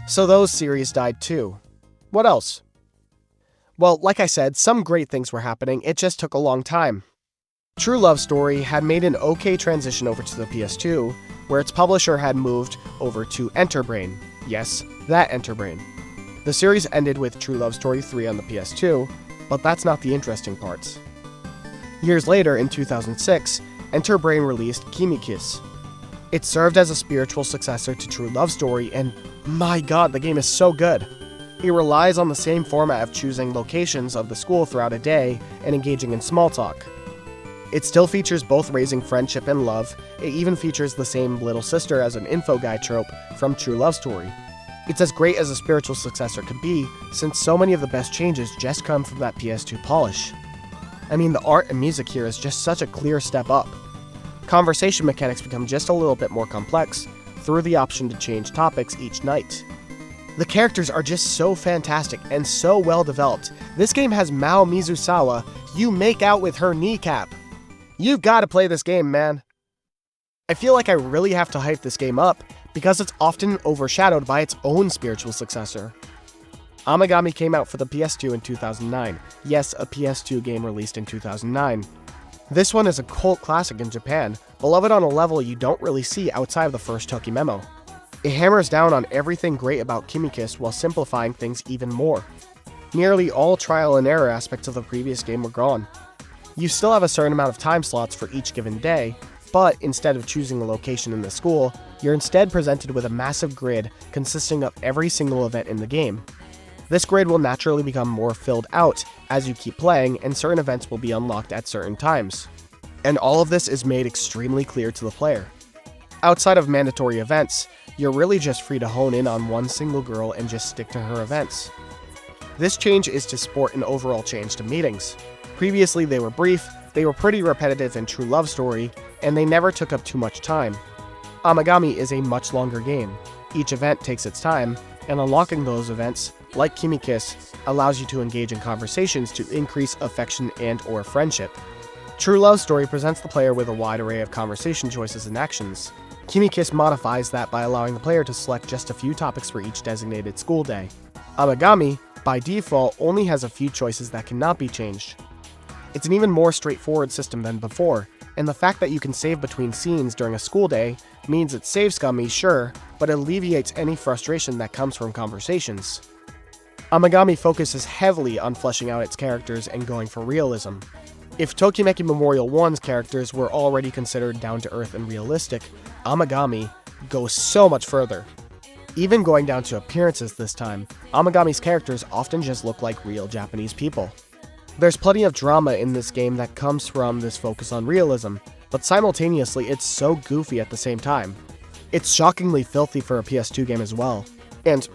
So those series died too. What else? Well, like I said, some great things were happening, it just took a long time. True Love Story had made an okay transition over to the PS2, where its publisher had moved over to Enterbrain. Yes, that Enterbrain. The series ended with True Love Story 3 on the PS2, but that's not the interesting parts. Years later, in 2006, Enterbrain released Kimi Kiss. It served as a spiritual successor to True Love Story, and my god, the game is so good. It relies on the same format of choosing locations of the school throughout a day and engaging in small talk. It still features both raising friendship and love. It even features the same little sister as an info guy trope from True Love Story. It's as great as a spiritual successor could be, since so many of the best changes just come from that PS2 polish. I mean, the art and music here is just such a clear step up. Conversation mechanics become just a little bit more complex, through the option to change topics each night. The characters are just so fantastic and so well developed. This game has Mao Mizusawa, you make out with her kneecap. You've got to play this game, man. I feel like I really have to hype this game up, because it's often overshadowed by its own spiritual successor. Amagami came out for the PS2 in 2009. Yes, a PS2 game released in 2009. This one is a cult classic in Japan, beloved on a level you don't really see outside of the first Toki Memo. It hammers down on everything great about Kimi Kiss while simplifying things even more. Nearly all trial and error aspects of the previous game were gone. You still have a certain amount of time slots for each given day, but instead of choosing a location in the school, you're instead presented with a massive grid consisting of every single event in the game. This grid will naturally become more filled out as you keep playing, and certain events will be unlocked at certain times. And all of this is made extremely clear to the player. Outside of mandatory events, you're really just free to hone in on one single girl and just stick to her events. This change is to sport an overall change to meetings. Previously they were brief, they were pretty repetitive in True Love Story, and they never took up too much time. Amagami is a much longer game. Each event takes its time, and unlocking those events, like Kimi Kiss, allows you to engage in conversations to increase affection and/or friendship. True Love Story presents the player with a wide array of conversation choices and actions. Kimi Kiss modifies that by allowing the player to select just a few topics for each designated school day. Amagami, by default, only has a few choices that cannot be changed. It's an even more straightforward system than before, and the fact that you can save between scenes during a school day means it saves scummy, sure, but alleviates any frustration that comes from conversations. Amagami focuses heavily on fleshing out its characters and going for realism. If Tokimeki Memorial 1's characters were already considered down-to-earth and realistic, Amagami goes so much further. Even going down to appearances this time, Amagami's characters often just look like real Japanese people. There's plenty of drama in this game that comes from this focus on realism, but simultaneously it's so goofy at the same time. It's shockingly filthy for a PS2 game as well. And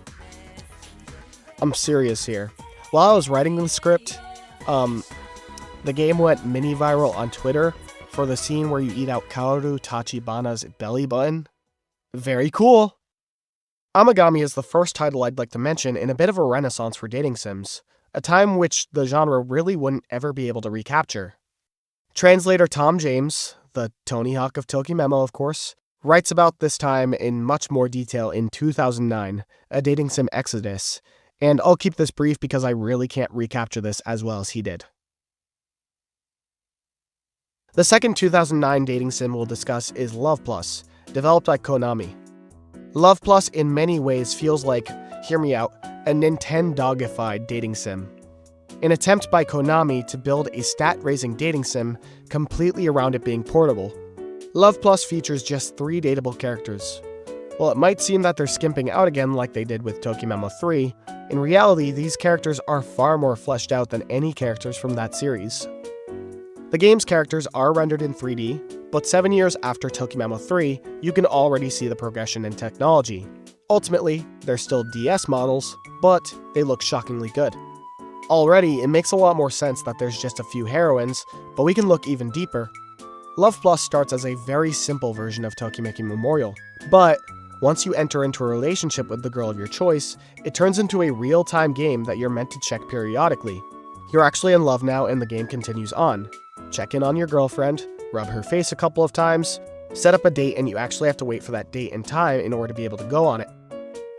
I'm serious here. While I was writing the script, the game went mini-viral on Twitter for the scene where you eat out Kaoru Tachibana's belly button. Very cool! Amagami is the first title I'd like to mention in a bit of a renaissance for dating sims, a time which the genre really wouldn't ever be able to recapture. Translator Tom James, the Tony Hawk of Tokimemo of course, writes about this time in much more detail in 2009, A Dating Sim Exodus, and I'll keep this brief because I really can't recapture this as well as he did. The second 2009 dating sim we'll discuss is Love Plus, developed by Konami. Love Plus in many ways feels like, hear me out, a Nintendo-ified dating sim. An attempt by Konami to build a stat-raising dating sim completely around it being portable. Love Plus features just 3 dateable characters. While it might seem that they're skimping out again like they did with Tokimemo 3, in reality these characters are far more fleshed out than any characters from that series. The game's characters are rendered in 3D, but 7 years after Tokimemo 3, you can already see the progression in technology. Ultimately, they're still DS models, but they look shockingly good. Already, it makes a lot more sense that there's just a few heroines, but we can look even deeper. Love Plus starts as a very simple version of Tokimeki Memorial, but once you enter into a relationship with the girl of your choice, it turns into a real-time game that you're meant to check periodically. You're actually in love now and the game continues on. Check in on your girlfriend, rub her face a couple of times, set up a date, and you actually have to wait for that date and time in order to be able to go on it.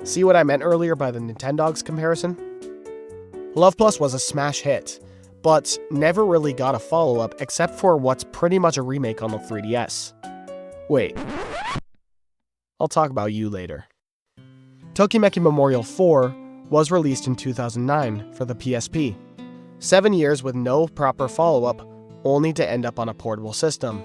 See what I meant earlier by the Nintendogs comparison? Love Plus was a smash hit, but never really got a follow-up except for what's pretty much a remake on the 3DS. Wait. I'll talk about you later. Tokimeki Memorial 4 was released in 2009 for the PSP. 7 years with no proper follow-up, only to end up on a portable system.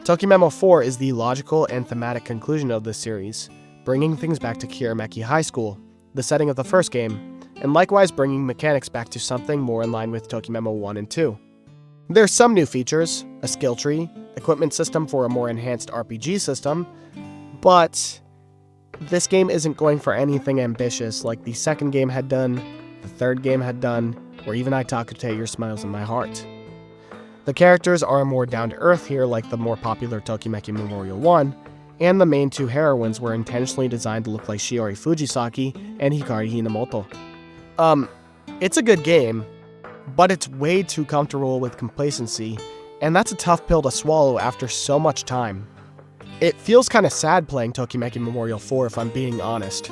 Tokimemo 4 is the logical and thematic conclusion of this series, bringing things back to Kirameki High School, the setting of the first game, and likewise bringing mechanics back to something more in line with Tokimemo 1 and 2. There's some new features, a skill tree, equipment system for a more enhanced RPG system, but this game isn't going for anything ambitious like the second game had done, the third game had done, or even Itakute Your Smiles in My Heart. The characters are more down-to-earth here like the more popular Tokimeki Memorial 1, and the main 2 heroines were intentionally designed to look like Shiori Fujisaki and Hikari Hinamoto. It's a good game, but it's way too comfortable with complacency, and that's a tough pill to swallow after so much time. It feels kinda sad playing Tokimeki Memorial 4 if I'm being honest.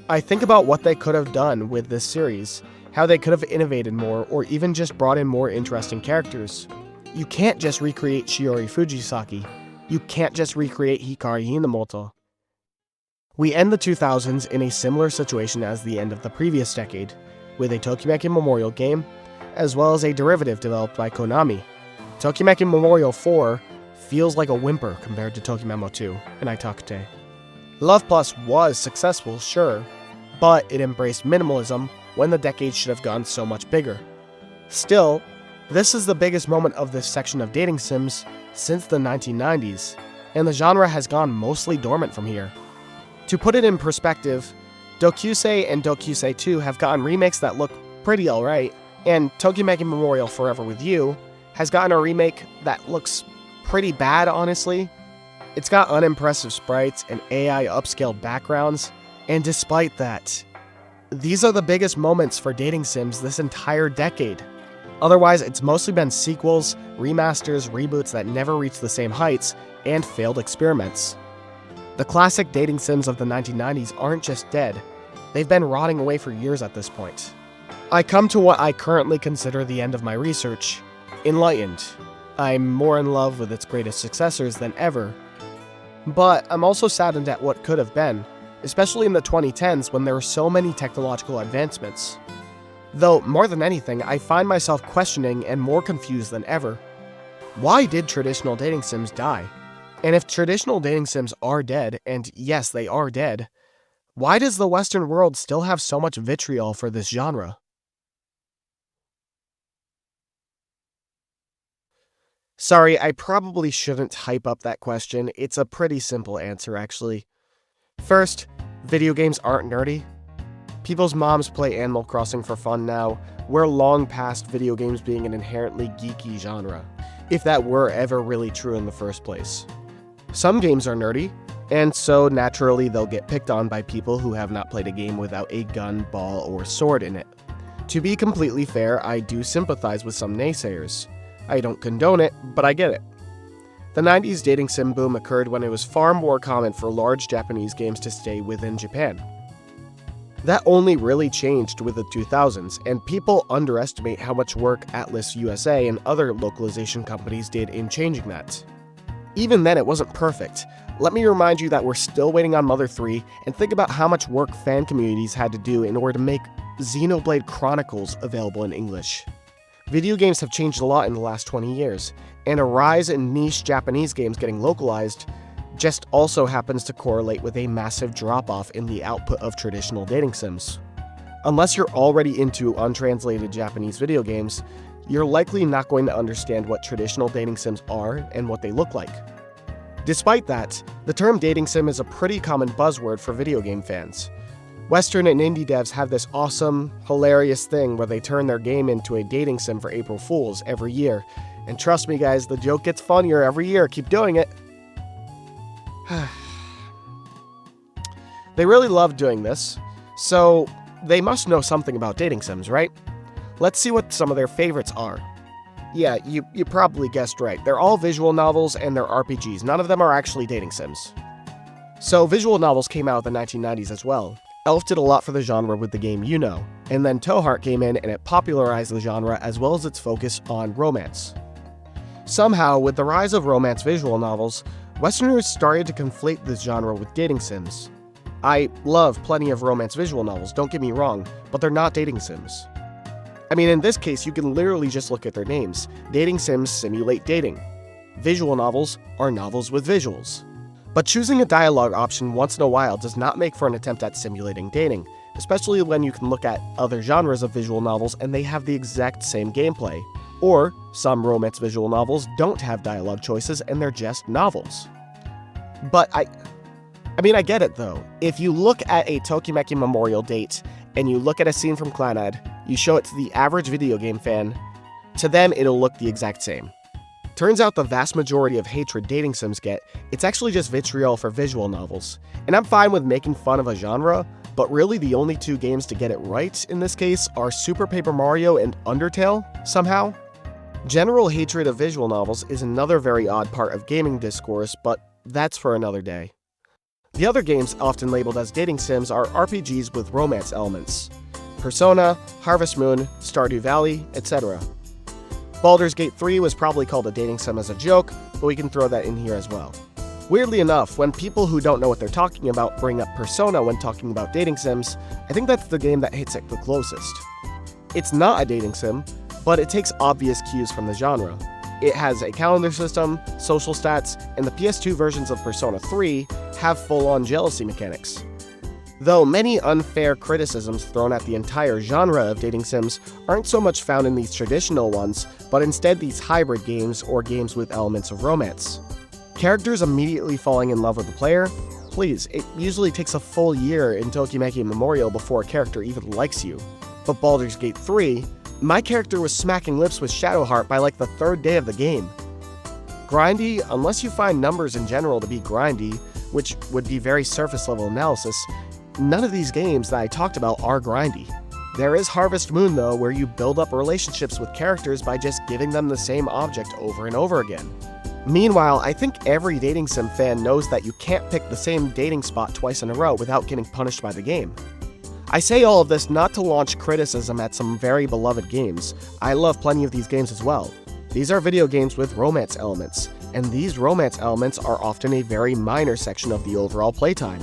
I think about what they could have done with this series, how they could have innovated more or even just brought in more interesting characters. You can't just recreate Shiori Fujisaki. You can't just recreate Hikari Hinamoto. We end the 2000s in a similar situation as the end of the previous decade, with a Tokimeki Memorial game, as well as a derivative developed by Konami. Tokimeki Memorial 4 feels like a whimper compared to Tokimemo 2 and Itakute. Love Plus was successful, sure, but it embraced minimalism when the decade should have gone so much bigger. Still, this is the biggest moment of this section of dating sims since the 1990s, and the genre has gone mostly dormant from here. To put it in perspective, Dokusei and Dokusei 2 have gotten remakes that look pretty alright, and Tokimeki Memorial Forever With You has gotten a remake that looks pretty bad, honestly. It's got unimpressive sprites and AI upscaled backgrounds, and despite that, these are the biggest moments for dating sims this entire decade. Otherwise, it's mostly been sequels, remasters, reboots that never reached the same heights, and failed experiments. The classic dating sims of the 1990s aren't just dead, They've been rotting away for years at this point. I come to what I currently consider the end of my research. Enlightened. I'm more in love with its greatest successors than ever. But I'm also saddened at what could have been, especially in the 2010s when there were so many technological advancements. Though, more than anything, I find myself questioning and more confused than ever. Why did traditional dating sims die? And if traditional dating sims are dead, and yes, they are dead, why does the Western world still have so much vitriol for this genre? Sorry, I probably shouldn't hype up that question. It's a pretty simple answer, actually. First, video games aren't nerdy. People's moms play Animal Crossing for fun now. We're long past video games being an inherently geeky genre, if that were ever really true in the first place. Some games are nerdy, and so naturally they'll get picked on by people who have not played a game without a gun, ball, or sword in it. To be completely fair, I do sympathize with some naysayers. I don't condone it, but I get it. The 90s dating sim boom occurred when it was far more common for large Japanese games to stay within Japan. That only really changed with the 2000s, and people underestimate how much work Atlas USA and other localization companies did in changing that. Even then, it wasn't perfect. Let me remind you that we're still waiting on Mother 3, and think about how much work fan communities had to do in order to make Xenoblade Chronicles available in English. Video games have changed a lot in the last 20 years, and a rise in niche Japanese games getting localized just also happens to correlate with a massive drop-off in the output of traditional dating sims. Unless you're already into untranslated Japanese video games, you're likely not going to understand what traditional dating sims are and what they look like. Despite that, the term dating sim is a pretty common buzzword for video game fans. Western and indie devs have this awesome, hilarious thing where they turn their game into a dating sim for April Fools every year. And trust me guys, the joke gets funnier every year, keep doing it. They really love doing this, so they must know something about dating sims, right? Let's see what some of their favorites are. Yeah, you probably guessed right. They're all visual novels and they're RPGs. None of them are actually dating sims. So visual novels came out in the 1990s as well. Elf did a lot for the genre with the game You Know, and then Toeheart came in and it popularized the genre as well as its focus on romance. Somehow, with the rise of romance visual novels, Westerners started to conflate this genre with dating sims. I love plenty of romance visual novels, don't get me wrong, but they're not dating sims. I mean, in this case, you can literally just look at their names. Dating sims simulate dating. Visual novels are novels with visuals. But choosing a dialogue option once in a while does not make for an attempt at simulating dating, especially when you can look at other genres of visual novels and they have the exact same gameplay. Or, some romance visual novels don't have dialogue choices and they're just novels. But I get it though. If you look at a Tokimeki Memorial date and you look at a scene from Clannad, you show it to the average video game fan, to them it'll look the exact same. Turns out the vast majority of hatred dating sims get, it's actually just vitriol for visual novels. And I'm fine with making fun of a genre, but really the only two games to get it right in this case are Super Paper Mario and Undertale, somehow. General hatred of visual novels is another very odd part of gaming discourse, but that's for another day. The other games often labeled as dating sims are RPGs with romance elements. Persona, Harvest Moon, Stardew Valley, etc. Baldur's Gate 3 was probably called a dating sim as a joke, but we can throw that in here as well. Weirdly enough, when people who don't know what they're talking about bring up Persona when talking about dating sims, I think that's the game that hits it the closest. It's not a dating sim, but it takes obvious cues from the genre. It has a calendar system, social stats, and the PS2 versions of Persona 3 have full-on jealousy mechanics. Though many unfair criticisms thrown at the entire genre of dating sims aren't so much found in these traditional ones, but instead these hybrid games or games with elements of romance. Characters immediately falling in love with the player? Please, it usually takes a full year in Tokimeki Memorial before a character even likes you. But Baldur's Gate 3, my character was smacking lips with Shadowheart by like the third day of the game. Grindy, unless you find numbers in general to be grindy, which would be very surface level analysis, none of these games that I talked about are grindy. There is Harvest Moon though, where you build up relationships with characters by just giving them the same object over and over again. Meanwhile, I think every dating sim fan knows that you can't pick the same dating spot twice in a row without getting punished by the game. I say all of this not to launch criticism at some very beloved games. I love plenty of these games as well. These are video games with romance elements, and these romance elements are often a very minor section of the overall playtime.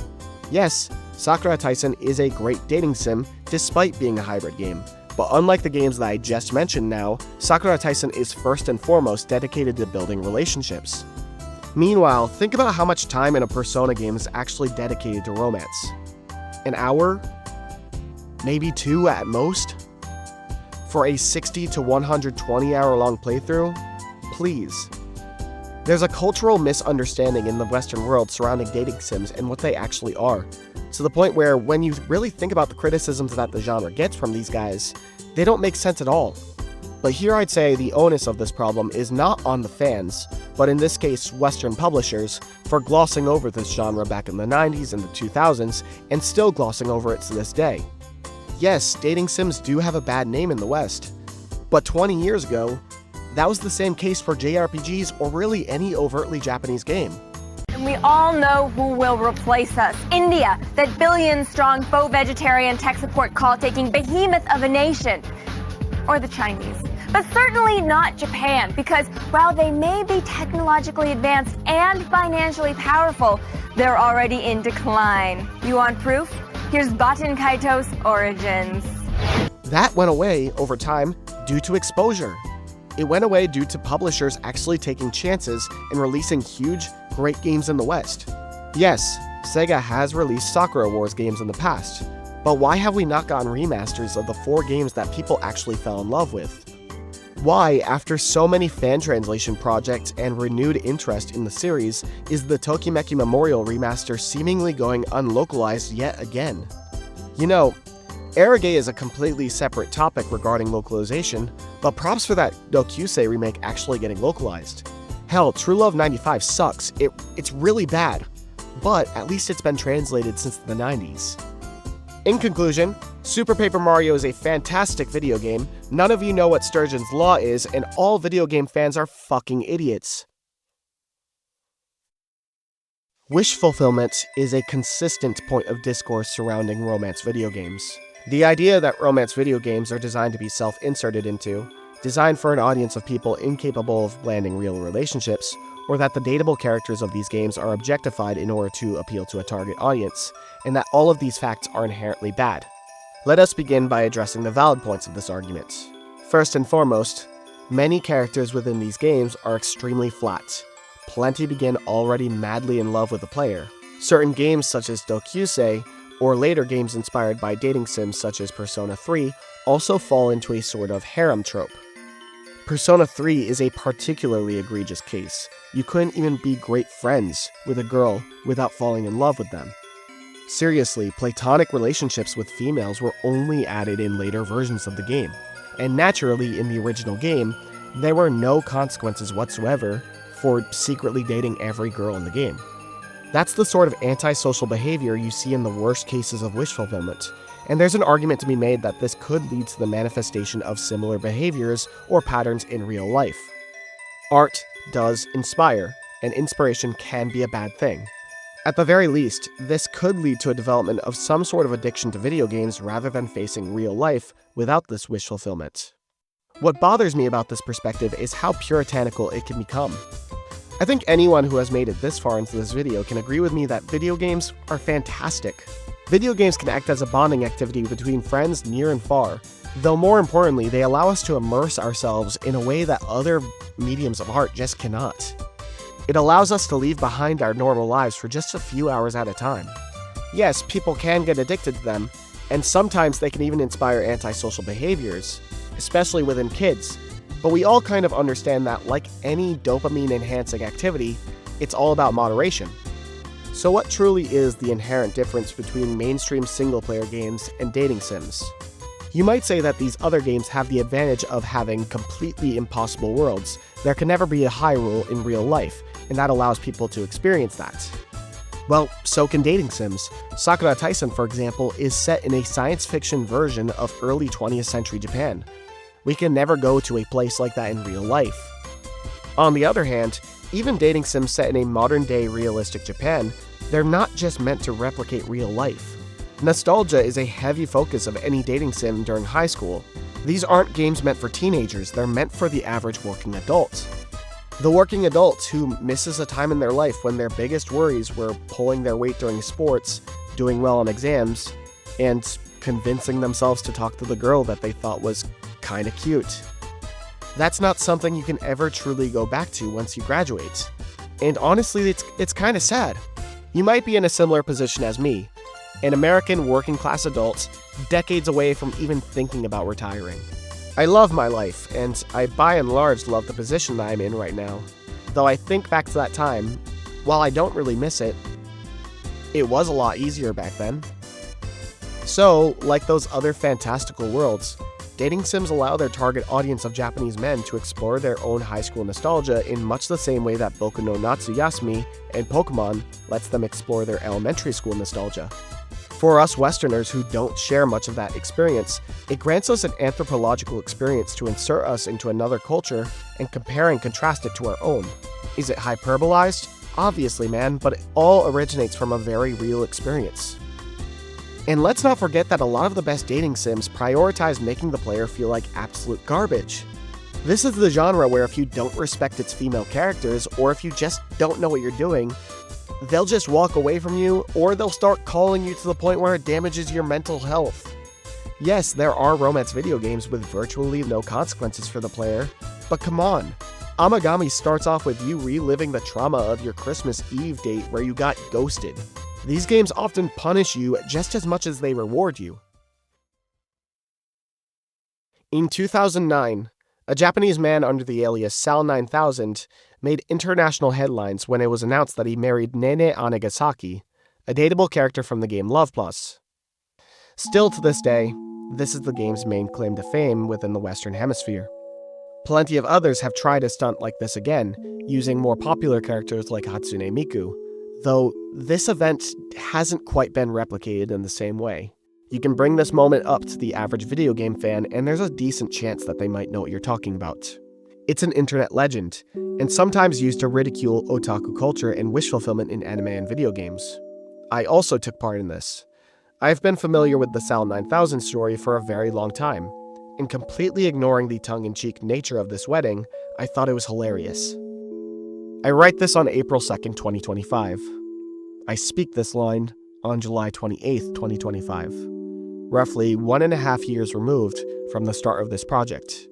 Yes, Sakura Taisen is a great dating sim despite being a hybrid game, but unlike the games that I just mentioned now, Sakura Taisen is first and foremost dedicated to building relationships. Meanwhile, think about how much time in a Persona game is actually dedicated to romance. An hour? Maybe 2 at most? For a 60 to 120 hour long playthrough? Please. There's a cultural misunderstanding in the Western world surrounding dating sims and what they actually are, to the point where when you really think about the criticisms that the genre gets from these guys, they don't make sense at all. But here I'd say the onus of this problem is not on the fans, but in this case Western publishers, for glossing over this genre back in the 90s and the 2000s, and still glossing over it to this day. Yes, dating sims do have a bad name in the West, but 20 years ago, that was the same case for JRPGs or really any overtly Japanese game. And we all know who will replace us. India, that billion-strong faux vegetarian tech support call-taking behemoth of a nation. Or the Chinese. But certainly not Japan, because while they may be technologically advanced and financially powerful, they're already in decline. You want proof? Here's Baten Kaito's origins. That went away over time due to exposure. It went away due to publishers actually taking chances and releasing huge, great games in the West. Yes, Sega has released Sakura Wars games in the past, but why have we not gotten remasters of the 4 games that people actually fell in love with? Why, after so many fan translation projects and renewed interest in the series, is the Tokimeki Memorial remaster seemingly going unlocalized yet again? You know, Arage is a completely separate topic regarding localization, but props for that Dokyusei remake actually getting localized. Hell, True Love 95 sucks, it's really bad, but at least it's been translated since the 90s. In conclusion, Super Paper Mario is a fantastic video game, none of you know what Sturgeon's Law is, and all video game fans are fucking idiots. Wish fulfillment is a consistent point of discourse surrounding romance video games. The idea that romance video games are designed to be self-inserted into, designed for an audience of people incapable of blending real relationships, or that the dateable characters of these games are objectified in order to appeal to a target audience, and that all of these facts are inherently bad. Let us begin by addressing the valid points of this argument. First and foremost, many characters within these games are extremely flat. Plenty begin already madly in love with the player. Certain games such as Dokyusei, or later games inspired by dating sims such as Persona 3, also fall into a sort of harem trope. Persona 3 is a particularly egregious case. You couldn't even be great friends with a girl without falling in love with them. Seriously, platonic relationships with females were only added in later versions of the game, and naturally in the original game, there were no consequences whatsoever for secretly dating every girl in the game. That's the sort of antisocial behavior you see in the worst cases of wish fulfillment, and there's an argument to be made that this could lead to the manifestation of similar behaviors or patterns in real life. Art does inspire, and inspiration can be a bad thing. At the very least, this could lead to a development of some sort of addiction to video games rather than facing real life without this wish fulfillment. What bothers me about this perspective is how puritanical it can become. I think anyone who has made it this far into this video can agree with me that video games are fantastic. Video games can act as a bonding activity between friends near and far, though more importantly, they allow us to immerse ourselves in a way that other mediums of art just cannot. It allows us to leave behind our normal lives for just a few hours at a time. Yes, people can get addicted to them, and sometimes they can even inspire antisocial behaviors, especially within kids, but we all kind of understand that, like any dopamine-enhancing activity, it's all about moderation. So what truly is the inherent difference between mainstream single-player games and dating sims? You might say that these other games have the advantage of having completely impossible worlds. There can never be a Hyrule in real life, and that allows people to experience that. Well, so can dating sims. Sakura Taisen, for example, is set in a science fiction version of early 20th century Japan. We can never go to a place like that in real life. On the other hand, even dating sims set in a modern-day realistic Japan, they're not just meant to replicate real life. Nostalgia is a heavy focus of any dating sim during high school. These aren't games meant for teenagers, they're meant for the average working adult. The working adult who misses a time in their life when their biggest worries were pulling their weight during sports, doing well on exams, and convincing themselves to talk to the girl that they thought was kinda cute. That's not something you can ever truly go back to once you graduate. And honestly, it's kinda sad. You might be in a similar position as me, an American working class adult, decades away from even thinking about retiring. I love my life, and I by and large love the position that I'm in right now. Though I think back to that time, while I don't really miss it, it was a lot easier back then. So, like those other fantastical worlds, dating sims allow their target audience of Japanese men to explore their own high school nostalgia in much the same way that Boku no Natsuyasumi and Pokemon lets them explore their elementary school nostalgia. For us Westerners who don't share much of that experience, it grants us an anthropological experience to insert us into another culture and compare and contrast it to our own. Is it hyperbolized? Obviously, man, but it all originates from a very real experience. And let's not forget that a lot of the best dating sims prioritize making the player feel like absolute garbage. This is the genre where if you don't respect its female characters, or if you just don't know what you're doing, they'll just walk away from you, or they'll start calling you to the point where it damages your mental health. Yes, there are romance video games with virtually no consequences for the player, but come on. Amagami starts off with you reliving the trauma of your Christmas Eve date where you got ghosted. These games often punish you just as much as they reward you. In 2009, a Japanese man under the alias Sal9000 made international headlines when it was announced that he married Nene Anegasaki, a dateable character from the game Love Plus. Still to this day, this is the game's main claim to fame within the Western Hemisphere. Plenty of others have tried a stunt like this again, using more popular characters like Hatsune Miku, though this event hasn't quite been replicated in the same way. You can bring this moment up to the average video game fan, and there's a decent chance that they might know what you're talking about. It's an internet legend, and sometimes used to ridicule otaku culture and wish fulfillment in anime and video games. I also took part in this. I've been familiar with the Sal9000 story for a very long time, and completely ignoring the tongue-in-cheek nature of this wedding, I thought it was hilarious. I write this on April 2nd, 2025. I speak this line on July 28th, 2025. Roughly 1.5 years removed from the start of this project.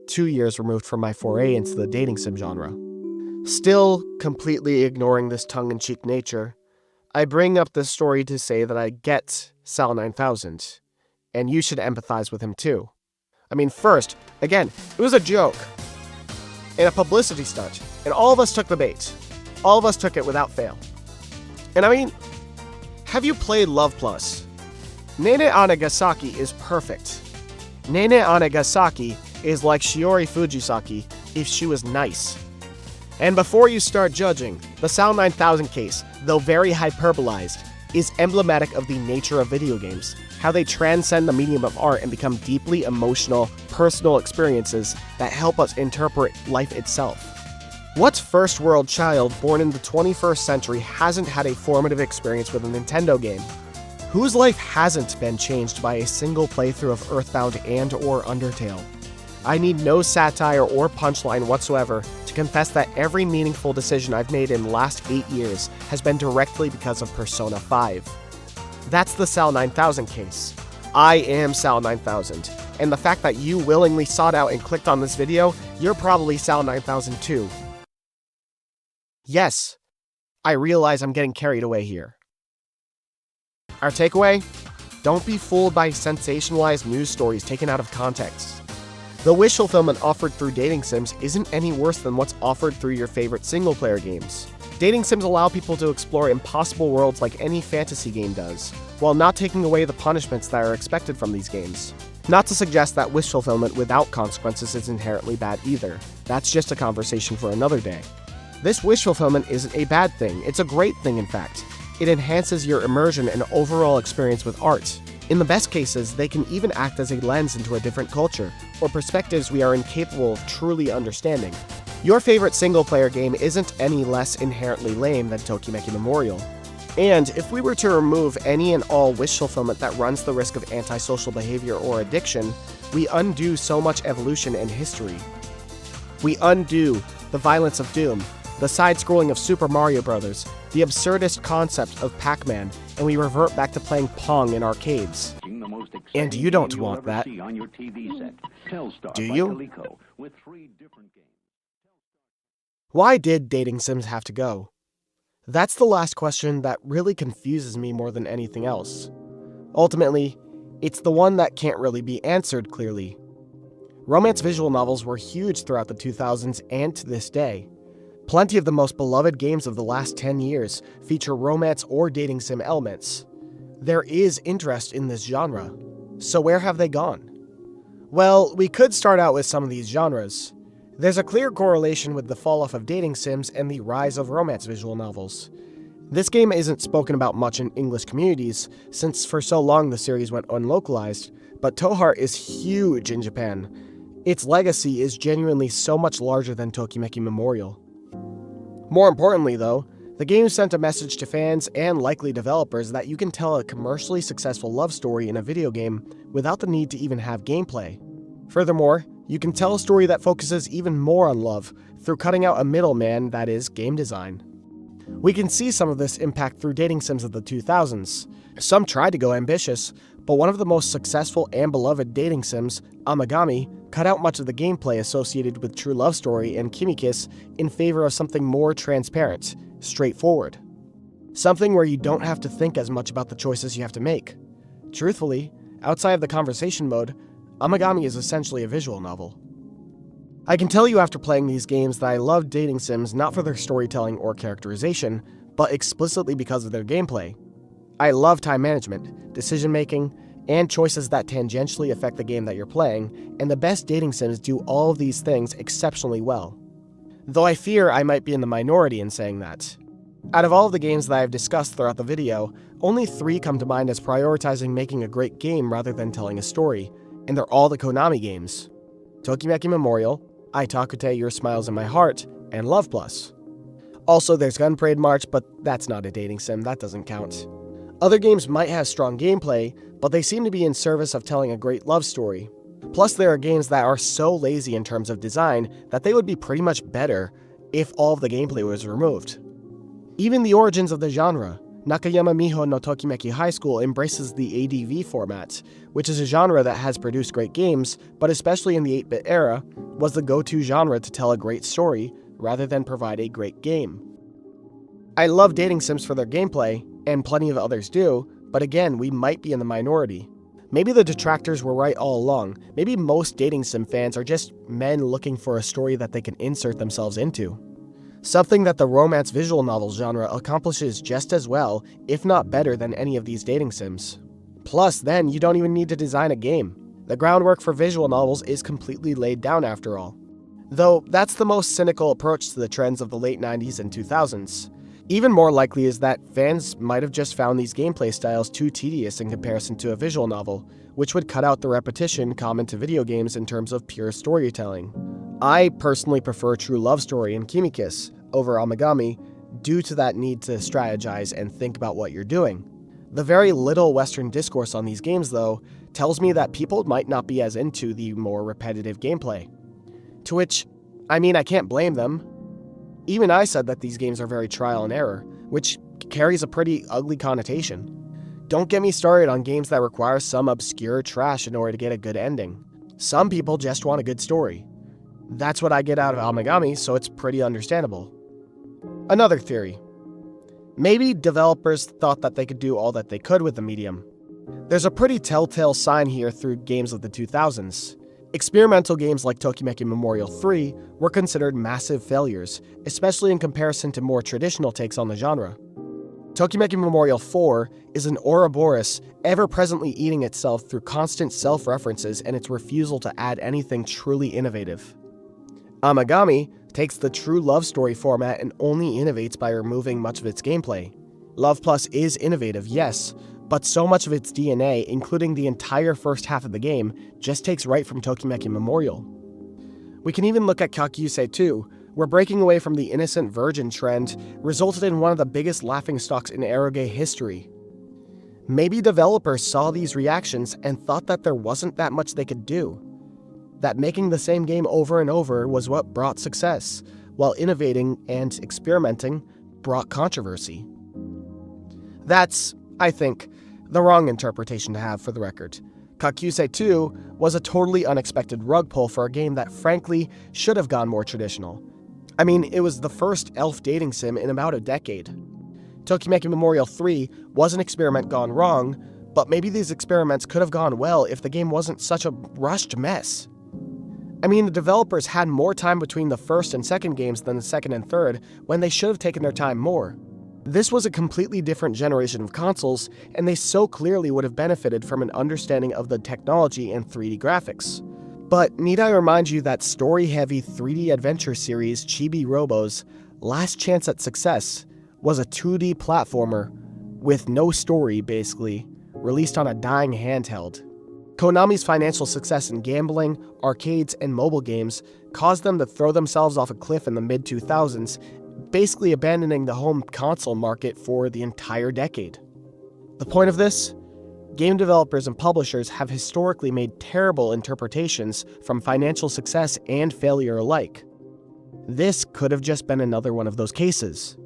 2 years removed from my foray into the dating sim genre. Still completely ignoring this tongue-in-cheek nature, I bring up this story to say that I get Sal9000, and you should empathize with him too. I mean, first, again, it was a joke, and a publicity stunt, and all of us took the bait. All of us took it without fail. And I mean, have you played Love Plus? Nene Anegasaki is perfect. Nene Anegasaki is like Shiori Fujisaki if she was nice. And before you start judging, the Sal9000 case, though very hyperbolized, is emblematic of the nature of video games, how they transcend the medium of art and become deeply emotional, personal experiences that help us interpret life itself. What first world child born in the 21st century hasn't had a formative experience with a Nintendo game? Whose life hasn't been changed by a single playthrough of Earthbound and/or Undertale? I need no satire or punchline whatsoever to confess that every meaningful decision I've made in the last 8 years has been directly because of Persona 5. That's the Sal9000 case. I am Sal9000, and the fact that you willingly sought out and clicked on this video, you're probably Sal9000 too. Yes, I realize I'm getting carried away here. Our takeaway? Don't be fooled by sensationalized news stories taken out of context. The wish fulfillment offered through dating sims isn't any worse than what's offered through your favorite single-player games. Dating sims allow people to explore impossible worlds like any fantasy game does, while not taking away the punishments that are expected from these games. Not to suggest that wish fulfillment without consequences is inherently bad either. That's just a conversation for another day. This wish fulfillment isn't a bad thing, it's a great thing in fact. It enhances your immersion and overall experience with art. In the best cases, they can even act as a lens into a different culture, or perspectives we are incapable of truly understanding. Your favorite single-player game isn't any less inherently lame than Tokimeki Memorial. And if we were to remove any and all wish fulfillment that runs the risk of antisocial behavior or addiction, we undo so much evolution and history. We undo the violence of Doom, the side-scrolling of Super Mario Bros., the absurdist concept of Pac-Man, and we revert back to playing Pong in arcades. And you don't want that, do you? Why did dating sims have to go? That's the last question that really confuses me more than anything else. Ultimately, it's the one that can't really be answered clearly. Romance visual novels were huge throughout the 2000s and to this day. Plenty of the most beloved games of the last 10 years feature romance or dating sim elements. There is interest in this genre. So where have they gone? Well, we could start out with some of these genres. There's a clear correlation with the fall-off of dating sims and the rise of romance visual novels. This game isn't spoken about much in English communities, since for so long the series went unlocalized, but Touhou is huge in Japan. Its legacy is genuinely so much larger than Tokimeki Memorial. More importantly though, the game sent a message to fans and likely developers that you can tell a commercially successful love story in a video game without the need to even have gameplay. Furthermore, you can tell a story that focuses even more on love through cutting out a middleman, that is, game design. We can see some of this impact through dating sims of the 2000s. Some tried to go ambitious, but one of the most successful and beloved dating sims, Amagami, cut out much of the gameplay associated with True Love Story and Kimi-Kiss in favor of something more transparent, straightforward. Something where you don't have to think as much about the choices you have to make. Truthfully, outside of the conversation mode, Amagami is essentially a visual novel. I can tell you after playing these games that I love dating sims not for their storytelling or characterization, but explicitly because of their gameplay. I love time management, decision-making, and choices that tangentially affect the game that you're playing, and the best dating sims do all of these things exceptionally well. Though I fear I might be in the minority in saying that. Out of all of the games that I've discussed throughout the video, only 3 come to mind as prioritizing making a great game rather than telling a story, and they're all the Konami games. Tokimeki Memorial, Aitakute Your Smiles in My Heart, and Love Plus. Also, there's Gun Parade March, but that's not a dating sim, that doesn't count. Other games might have strong gameplay, but they seem to be in service of telling a great love story. Plus, there are games that are so lazy in terms of design that they would be pretty much better if all of the gameplay was removed. Even the origins of the genre, Nakayama Miho no Tokimeki High School embraces the ADV format, which is a genre that has produced great games, but especially in the 8-bit era, was the go-to genre to tell a great story rather than provide a great game. I love dating sims for their gameplay, and plenty of others do, but again, we might be in the minority. Maybe the detractors were right all along. Maybe most dating sim fans are just men looking for a story that they can insert themselves into. Something that the romance visual novel genre accomplishes just as well, if not better than any of these dating sims. Plus, then, you don't even need to design a game. The groundwork for visual novels is completely laid down after all. Though, that's the most cynical approach to the trends of the late 90s and 2000s. Even more likely is that fans might have just found these gameplay styles too tedious in comparison to a visual novel, which would cut out the repetition common to video games in terms of pure storytelling. I personally prefer True Love Story and Kimi-Kiss over Amagami due to that need to strategize and think about what you're doing. The very little Western discourse on these games, though, tells me that people might not be as into the more repetitive gameplay. To which, I can't blame them. Even I said that these games are very trial and error, which carries a pretty ugly connotation. Don't get me started on games that require some obscure trash in order to get a good ending. Some people just want a good story. That's what I get out of Amagami, so it's pretty understandable. Another theory. Maybe developers thought that they could do all that they could with the medium. There's a pretty telltale sign here through games of the 2000s. Experimental games like Tokimeki Memorial 3 were considered massive failures, especially in comparison to more traditional takes on the genre. Tokimeki Memorial 4 is an Ouroboros ever-presently eating itself through constant self-references and its refusal to add anything truly innovative. Amagami takes the True Love Story format and only innovates by removing much of its gameplay. Love Plus is innovative, yes, but so much of its DNA, including the entire first half of the game, just takes right from Tokimeki Memorial. We can even look at Kakyusei 2, where breaking away from the innocent virgin trend resulted in one of the biggest laughingstocks in eroge history. Maybe developers saw these reactions and thought that there wasn't that much they could do, that making the same game over and over was what brought success, while innovating and experimenting brought controversy. That's, I think, the wrong interpretation to have for the record. Kakuse 2 was a totally unexpected rug pull for a game that frankly should have gone more traditional. I mean, it was the first elf dating sim in about a decade. Tokimeki Memorial 3 was an experiment gone wrong, but maybe these experiments could have gone well if the game wasn't such a rushed mess. I mean, the developers had more time between the first and second games than the second and third, when they should have taken their time more. This was a completely different generation of consoles, and they so clearly would have benefited from an understanding of the technology and 3D graphics. But need I remind you that story-heavy 3D adventure series Chibi Robo's last chance at success was a 2D platformer with no story, basically, released on a dying handheld. Konami's financial success in gambling, arcades, and mobile games caused them to throw themselves off a cliff in the mid-2000s, basically abandoning the home console market for the entire decade. The point of this? Game developers and publishers have historically made terrible interpretations from financial success and failure alike. This could have just been another one of those cases.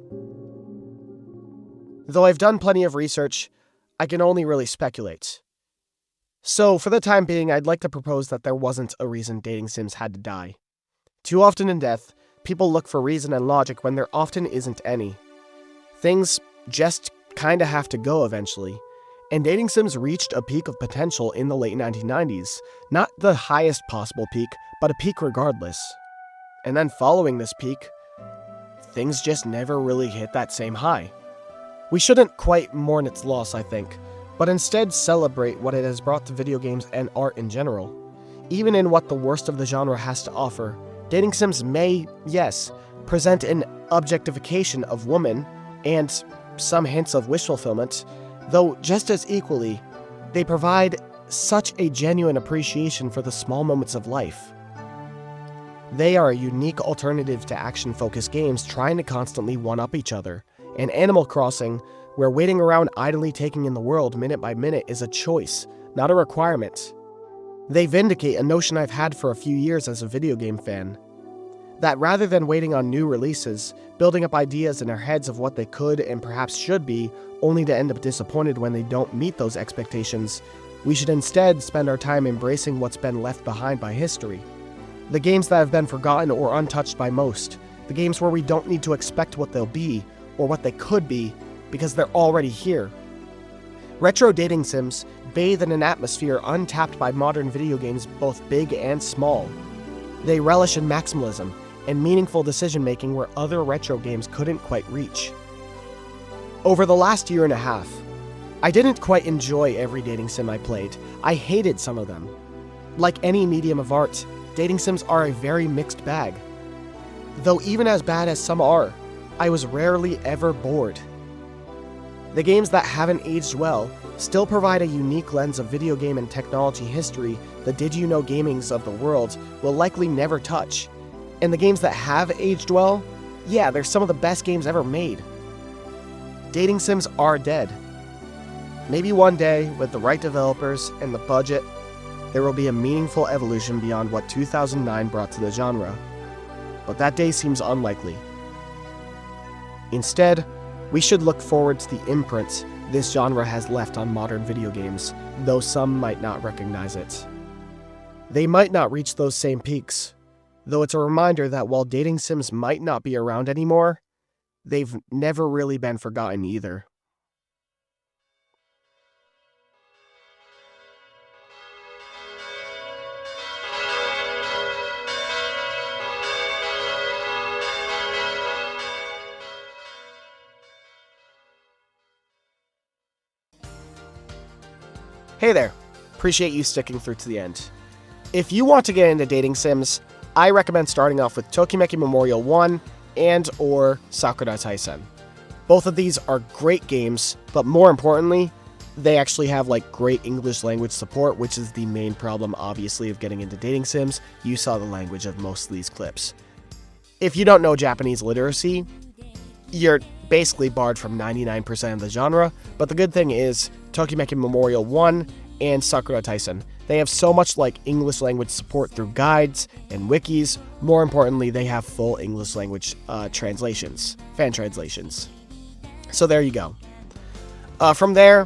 Though I've done plenty of research, I can only really speculate. So, for the time being, I'd like to propose that there wasn't a reason dating sims had to die. Too often in death, people look for reason and logic when there often isn't any. Things just kinda have to go eventually. And dating sims reached a peak of potential in the late 1990s. Not the highest possible peak, but a peak regardless. And then following this peak, things just never really hit that same high. We shouldn't quite mourn its loss, I think, but instead celebrate what it has brought to video games and art in general. Even in what the worst of the genre has to offer, dating sims may, yes, present an objectification of women and some hints of wish fulfillment, though just as equally, they provide such a genuine appreciation for the small moments of life. They are a unique alternative to action-focused games trying to constantly one-up each other, and Animal Crossing, where waiting around idly taking in the world minute by minute is a choice, not a requirement. They vindicate a notion I've had for a few years as a video game fan. That rather than waiting on new releases, building up ideas in our heads of what they could and perhaps should be, only to end up disappointed when they don't meet those expectations, we should instead spend our time embracing what's been left behind by history. The games that have been forgotten or untouched by most, the games where we don't need to expect what they'll be, or what they could be, because they're already here. Retro dating sims bathe in an atmosphere untapped by modern video games both big and small. They relish in maximalism and meaningful decision-making where other retro games couldn't quite reach. Over the last year and a half, I didn't quite enjoy every dating sim I played. I hated some of them. Like any medium of art, dating sims are a very mixed bag. Though even as bad as some are, I was rarely ever bored. The games that haven't aged well still provide a unique lens of video game and technology history the Did You Know Gamings of the world will likely never touch. And the games that have aged well, yeah, they're some of the best games ever made. Dating sims are dead. Maybe one day, with the right developers and the budget, there will be a meaningful evolution beyond what 2009 brought to the genre. But that day seems unlikely. Instead, we should look forward to the imprints this genre has left on modern video games, though some might not recognize it. They might not reach those same peaks, though it's a reminder that while dating sims might not be around anymore, they've never really been forgotten either. Hey there, appreciate you sticking through to the end. If you want to get into dating sims, I recommend starting off with Tokimeki Memorial 1 and or Sakura Taisen. Both of these are great games, but more importantly, they actually have great English language support, which is the main problem obviously of getting into dating sims. You saw the language of most of these clips. If you don't know Japanese literacy, you're basically barred from 99% of the genre, but the good thing is Tokimeki Memorial 1 and Sakura Taisen. They have so much like English language support through guides and wikis. More importantly, they have full English language translations, fan translations. So there you go. From there,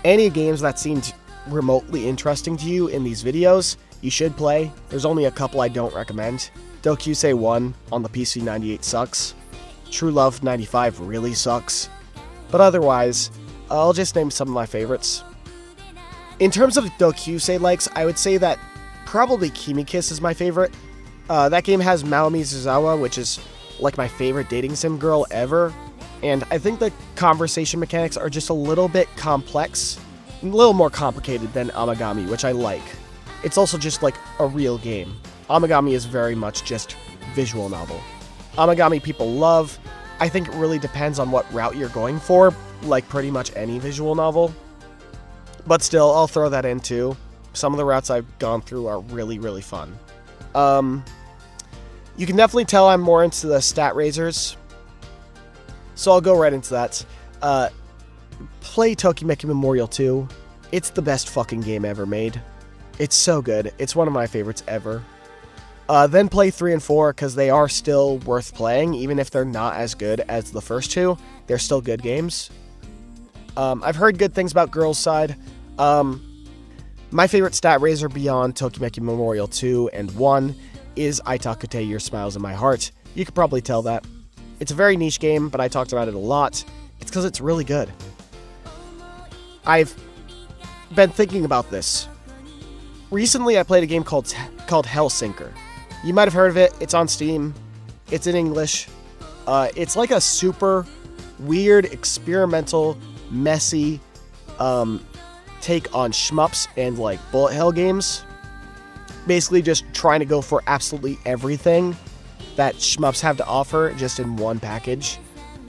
any games that seemed remotely interesting to you in these videos, you should play. There's only a couple I don't recommend. Dokusei 1 on the PC 98 sucks. True Love 95 really sucks. But otherwise, I'll just name some of my favorites. In terms of Dokusei likes, I would say that probably Kimi Kiss is my favorite. That game has Maomi Suzawa, which is like my favorite dating sim girl ever. And I think the conversation mechanics are just a little bit complex, a little more complicated than Amagami, which I like. It's also just like a real game. Amagami is very much just visual novel. Amagami people love. I think it really depends on what route you're going for, like pretty much any visual novel. But still, I'll throw that in too. Some of the routes I've gone through are really, really fun. You can definitely tell I'm more into the stat raisers, so I'll go right into that. Play Tokimeki Memorial 2. It's the best fucking game ever made. It's so good. It's one of my favorites ever. Then play 3 and 4, because they are still worth playing, even if they're not as good as the first two. They're still good games. I've heard good things about Girls' Side. My favorite stat raiser beyond Tokimeki Memorial 2 and 1 is Aitakute Your Smiles in My Heart. You could probably tell that. It's a very niche game, but I talked about it a lot. It's because it's really good. I've been thinking about this. Recently, I played a game called Hellsinker. You might have heard of it. It's on Steam. It's in English. It's like a super weird, experimental, messy take on shmups and like bullet hell games. Basically just trying to go for absolutely everything that shmups have to offer just in one package.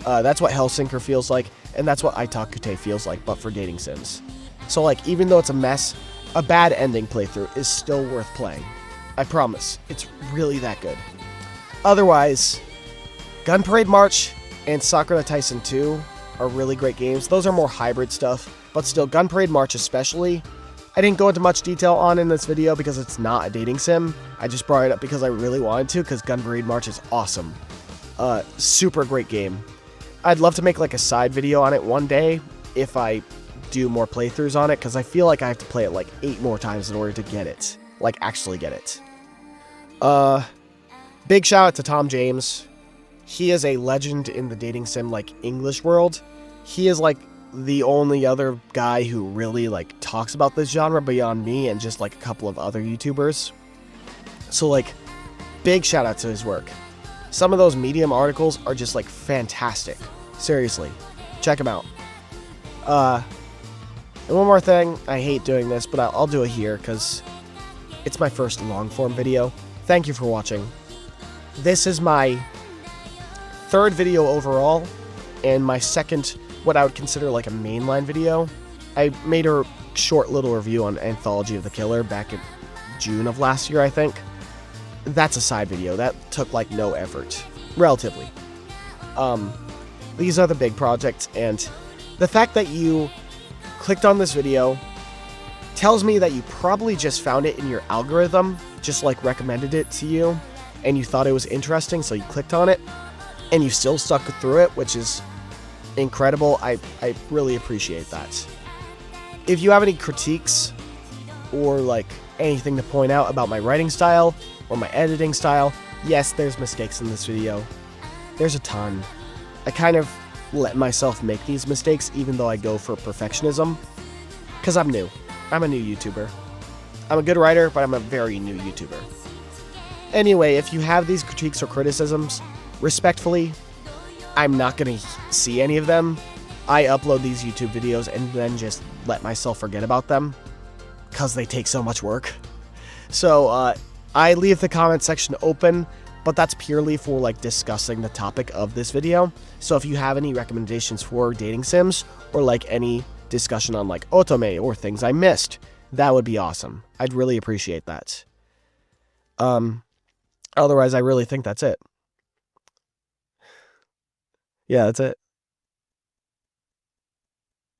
That's what Hellsinker feels like, and that's what Aitakute feels like, but for dating sims. So like, even though it's a mess, a bad ending playthrough is still worth playing. I promise. It's really that good. Otherwise, Gun Parade March and Sakura Taisen 2 are really great games. Those are more hybrid stuff, but still, Gun Parade March especially, I didn't go into much detail on in this video because it's not a dating sim. I just brought it up because I really wanted to, because Gun Parade March is awesome. Super great game. I'd love to make like a side video on it one day if I do more playthroughs on it, because I feel like I have to play it like 8 more times in order to get it. Like, actually get it. Big shout out to Tom James. He is a legend in the dating sim, like, English world. He is, like, the only other guy who really, like, talks about this genre beyond me and just, like, a couple of other YouTubers. So, like, big shout out to his work. Some of those Medium articles are just, like, fantastic. Seriously. Check them out. And one more thing, I hate doing this, but I'll do it here, because it's my first long-form video. Thank you for watching. This is my 3rd video overall, and my 2nd, what I would consider like a mainline video. I made a short little review on Anthology of the Killer back in June of last year, I think. That's a side video. That took like no effort, relatively. These are the big projects, and the fact that you clicked on this video tells me that you probably just found it in your algorithm, just like recommended it to you, and you thought it was interesting, so you clicked on it, and you still stuck through it, which is incredible. I really appreciate that. If you have any critiques or like anything to point out about my writing style or my editing style, yes, there's mistakes in this video. There's a ton. I kind of let myself make these mistakes even though I go for perfectionism, because I'm new. I'm a new YouTuber. I'm a good writer, but I'm a very new YouTuber. Anyway, if you have these critiques or criticisms, respectfully, I'm not going to see any of them. I upload these YouTube videos and then just let myself forget about them, because they take so much work. So, I leave the comment section open, but that's purely for like discussing the topic of this video. So if you have any recommendations for dating sims, or like any discussion on like otome or things I missed, that would be awesome. I'd really appreciate that. Otherwise, I really think that's it. Yeah, that's it.